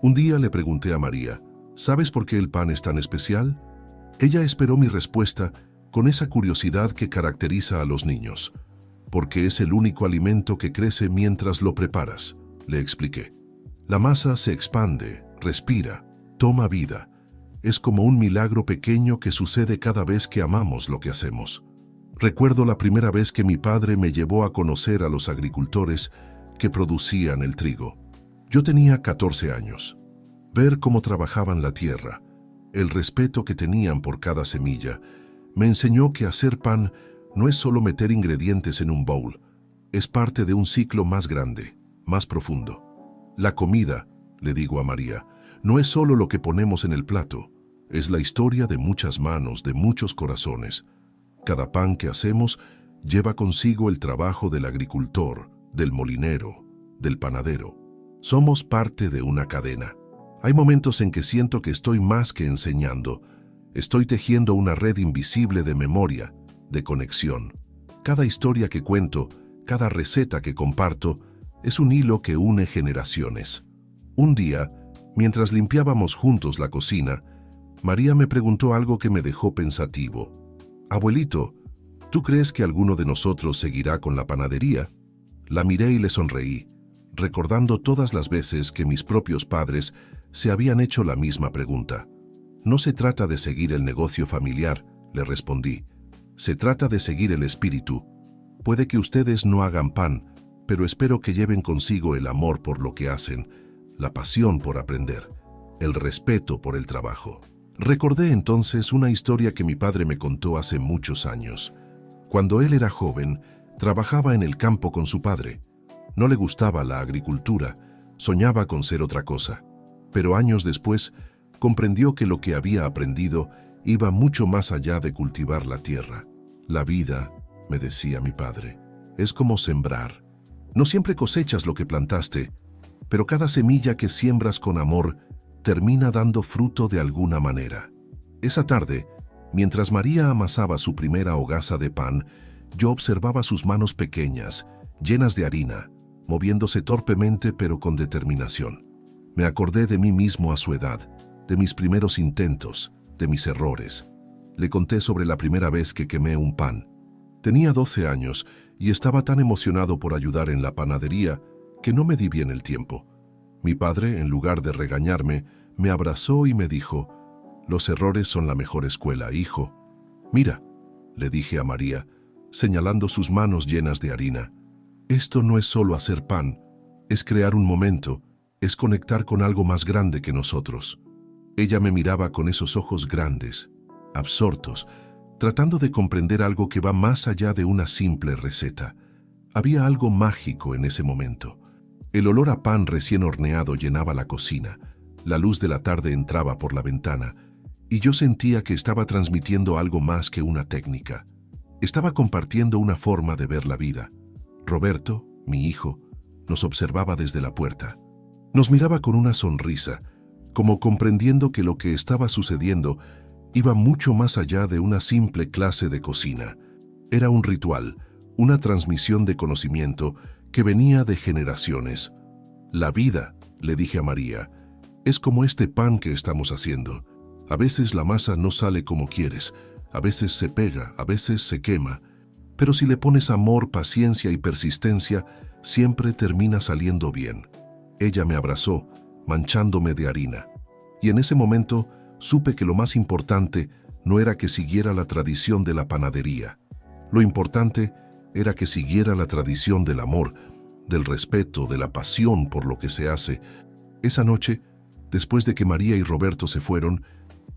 Un día le pregunté a María, ¿sabes por qué el pan es tan especial? Ella esperó mi respuesta con esa curiosidad que caracteriza a los niños. Porque es el único alimento que crece mientras lo preparas, le expliqué. La masa se expande, respira, toma vida. Es como un milagro pequeño que sucede cada vez que amamos lo que hacemos. Recuerdo la primera vez que mi padre me llevó a conocer a los agricultores que producían el trigo. Yo tenía 14 años. Ver cómo trabajaban la tierra, el respeto que tenían por cada semilla, me enseñó que hacer pan no es solo meter ingredientes en un bowl, es parte de un ciclo más grande, más profundo. La comida, le digo a María, no es solo lo que ponemos en el plato, es la historia de muchas manos, de muchos corazones. Cada pan que hacemos lleva consigo el trabajo del agricultor, del molinero, del panadero. Somos parte de una cadena. Hay momentos en que siento que estoy más que enseñando. Estoy tejiendo una red invisible de memoria, de conexión. Cada historia que cuento, cada receta que comparto, es un hilo que une generaciones. Un día, mientras limpiábamos juntos la cocina, María me preguntó algo que me dejó pensativo. Abuelito, ¿tú crees que alguno de nosotros seguirá con la panadería? La miré y le sonreí, recordando todas las veces que mis propios padres se habían hecho la misma pregunta. No se trata de seguir el negocio familiar, le respondí. Se trata de seguir el espíritu. Puede que ustedes no hagan pan, pero espero que lleven consigo el amor por lo que hacen, la pasión por aprender, el respeto por el trabajo. Recordé entonces una historia que mi padre me contó hace muchos años. Cuando él era joven, trabajaba en el campo con su padre. No le gustaba la agricultura, soñaba con ser otra cosa. Pero años después, comprendió que lo que había aprendido iba mucho más allá de cultivar la tierra. La vida, me decía mi padre, es como sembrar. No siempre cosechas lo que plantaste, pero cada semilla que siembras con amor termina dando fruto de alguna manera. Esa tarde, mientras María amasaba su primera hogaza de pan, yo observaba sus manos pequeñas, llenas de harina, moviéndose torpemente pero con determinación. Me acordé de mí mismo a su edad, de mis primeros intentos, de mis errores. Le conté sobre la primera vez que quemé un pan. Tenía 12 años y estaba tan emocionado por ayudar en la panadería que no me di bien el tiempo. Mi padre, en lugar de regañarme, me abrazó y me dijo, «Los errores son la mejor escuela, hijo». «Mira», le dije a María, señalando sus manos llenas de harina, «esto no es solo hacer pan, es crear un momento, es conectar con algo más grande que nosotros». Ella me miraba con esos ojos grandes, absortos, tratando de comprender algo que va más allá de una simple receta. Había algo mágico en ese momento. El olor a pan recién horneado llenaba la cocina, la luz de la tarde entraba por la ventana, y yo sentía que estaba transmitiendo algo más que una técnica. Estaba compartiendo una forma de ver la vida. Roberto, mi hijo, nos observaba desde la puerta. Nos miraba con una sonrisa, como comprendiendo que lo que estaba sucediendo iba mucho más allá de una simple clase de cocina. Era un ritual, una transmisión de conocimiento que venía de generaciones. La vida, le dije a María, es como este pan que estamos haciendo. A veces la masa no sale como quieres, a veces se pega, a veces se quema, pero si le pones amor, paciencia y persistencia, siempre termina saliendo bien. Ella me abrazó, manchándome de harina, y en ese momento supe que lo más importante no era que siguiera la tradición de la panadería. Lo importante era que siguiera la tradición del amor, del respeto, de la pasión por lo que se hace. Esa noche, después de que María y Roberto se fueron,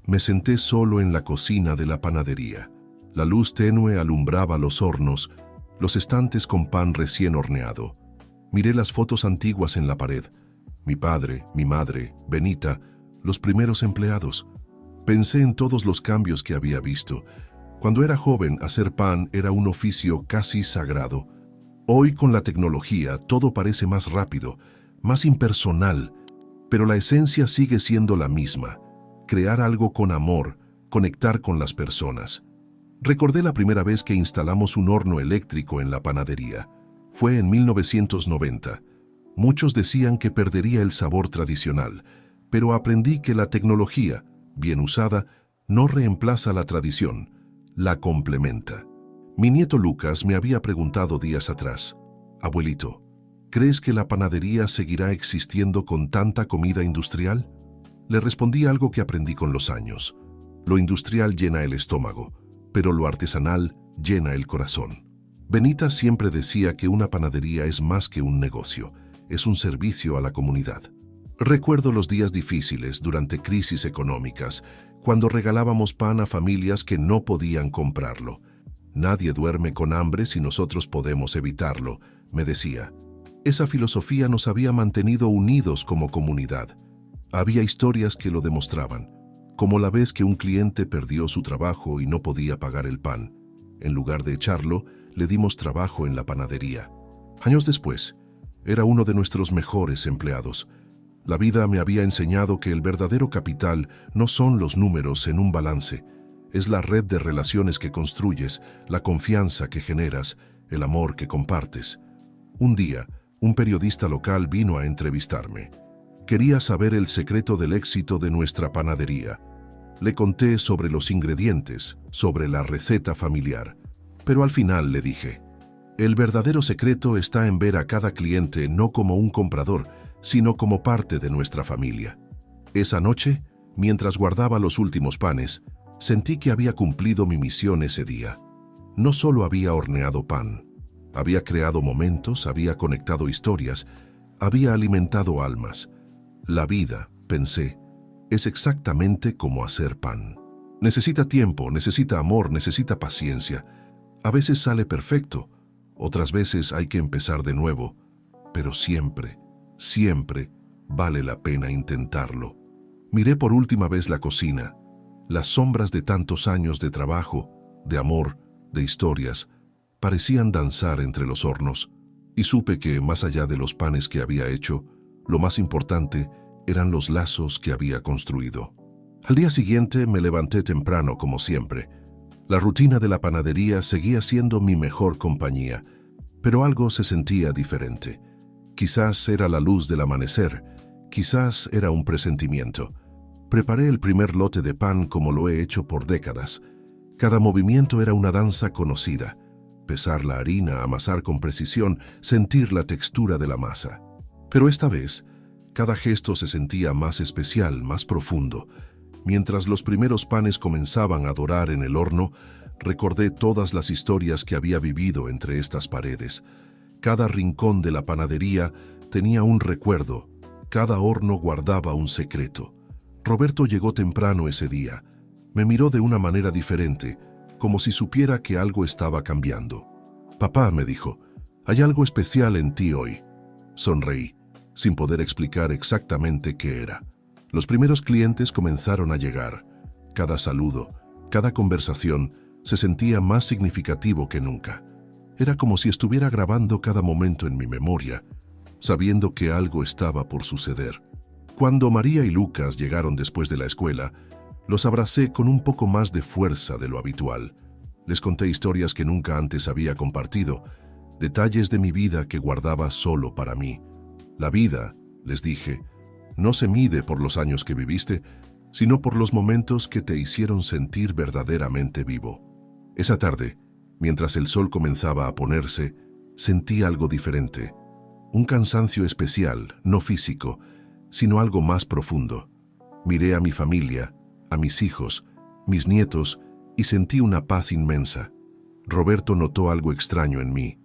me senté solo en la cocina de la panadería. La luz tenue alumbraba los hornos, los estantes con pan recién horneado. Miré las fotos antiguas en la pared. Mi padre, mi madre, Benita, los primeros empleados. Pensé en todos los cambios que había visto. Cuando era joven, hacer pan era un oficio casi sagrado. Hoy, con la tecnología, todo parece más rápido, más impersonal, pero la esencia sigue siendo la misma: crear algo con amor, conectar con las personas. Recordé la primera vez que instalamos un horno eléctrico en la panadería. Fue en 1990. Muchos decían que perdería el sabor tradicional, pero aprendí que la tecnología, bien usada, no reemplaza la tradición, la complementa. Mi nieto Lucas me había preguntado días atrás: «Abuelito, ¿crees que la panadería seguirá existiendo con tanta comida industrial?». Le respondí algo que aprendí con los años: lo industrial llena el estómago, pero lo artesanal llena el corazón. Benita siempre decía que una panadería es más que un negocio, es un servicio a la comunidad. Recuerdo los días difíciles durante crisis económicas, cuando regalábamos pan a familias que no podían comprarlo. «Nadie duerme con hambre si nosotros podemos evitarlo», me decía. Esa filosofía nos había mantenido unidos como comunidad. Había historias que lo demostraban, como la vez que un cliente perdió su trabajo y no podía pagar el pan. En lugar de echarlo, le dimos trabajo en la panadería. Años después, era uno de nuestros mejores empleados. La vida me había enseñado que el verdadero capital no son los números en un balance, es la red de relaciones que construyes, la confianza que generas, el amor que compartes. Un día, un periodista local vino a entrevistarme. Quería saber el secreto del éxito de nuestra panadería. Le conté sobre los ingredientes, sobre la receta familiar, pero al final le dije: «El verdadero secreto está en ver a cada cliente no como un comprador, sino como parte de nuestra familia». Esa noche, mientras guardaba los últimos panes, sentí que había cumplido mi misión ese día. No solo había horneado pan, había creado momentos, había conectado historias, había alimentado almas. La vida, pensé, es exactamente como hacer pan. Necesita tiempo, necesita amor, necesita paciencia. A veces sale perfecto, otras veces hay que empezar de nuevo, pero siempre, siempre vale la pena intentarlo. Miré por última vez la cocina. Las sombras de tantos años de trabajo, de amor, de historias, parecían danzar entre los hornos, y supe que, más allá de los panes que había hecho, lo más importante eran los lazos que había construido. Al día siguiente me levanté temprano como siempre. La rutina de la panadería seguía siendo mi mejor compañía, pero algo se sentía diferente. Quizás era la luz del amanecer, quizás era un presentimiento. Preparé el primer lote de pan como lo he hecho por décadas. Cada movimiento era una danza conocida. Pesar la harina, amasar con precisión, sentir la textura de la masa. Pero esta vez, cada gesto se sentía más especial, más profundo. Mientras los primeros panes comenzaban a dorar en el horno, recordé todas las historias que había vivido entre estas paredes. Cada rincón de la panadería tenía un recuerdo, cada horno guardaba un secreto. Roberto llegó temprano ese día. Me miró de una manera diferente, como si supiera que algo estaba cambiando. «Papá», me dijo, «hay algo especial en ti hoy». Sonreí, sin poder explicar exactamente qué era. Los primeros clientes comenzaron a llegar. Cada saludo, cada conversación se sentía más significativo que nunca. Era como si estuviera grabando cada momento en mi memoria. sabiendo que algo estaba por suceder. Cuando María y Lucas llegaron después de la escuela, los abracé con un poco más de fuerza de lo habitual. Les conté historias que nunca antes había compartido, detalles de mi vida que guardaba solo para mí. La vida, les dije, no se mide por los años que viviste, sino por los momentos que te hicieron sentir verdaderamente vivo. Esa tarde, mientras el sol comenzaba a ponerse, sentí algo diferente. Un cansancio especial, no físico, sino algo más profundo. Miré a mi familia, a mis hijos, mis nietos, y sentí una paz inmensa. Roberto notó algo extraño en mí.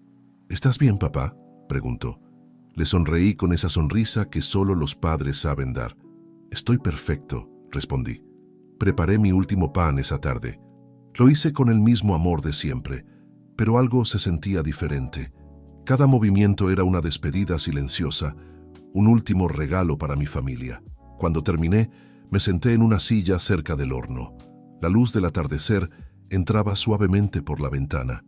¿Estás bien, papá?, preguntó. Le sonreí con esa sonrisa que solo los padres saben dar. Estoy perfecto, respondí. Preparé mi último pan esa tarde. Lo hice con el mismo amor de siempre, pero algo se sentía diferente. Cada movimiento era una despedida silenciosa, un último regalo para mi familia. Cuando terminé, me senté en una silla cerca del horno. La luz del atardecer entraba suavemente por la ventana.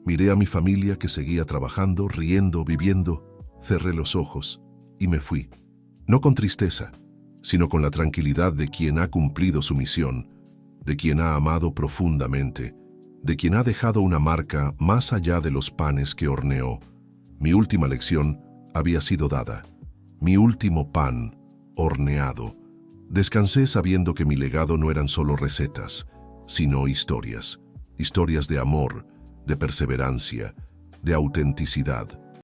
Miré a mi familia que seguía trabajando, riendo, viviendo. Cerré los ojos y me fui. No con tristeza, sino con la tranquilidad de quien ha cumplido su misión, de quien ha amado profundamente, de quien ha dejado una marca más allá de los panes que horneó. Mi última lección había sido dada. Mi último pan horneado. Descansé sabiendo que mi legado no eran solo recetas, sino historias. Historias de amor, de perseverancia, de autenticidad.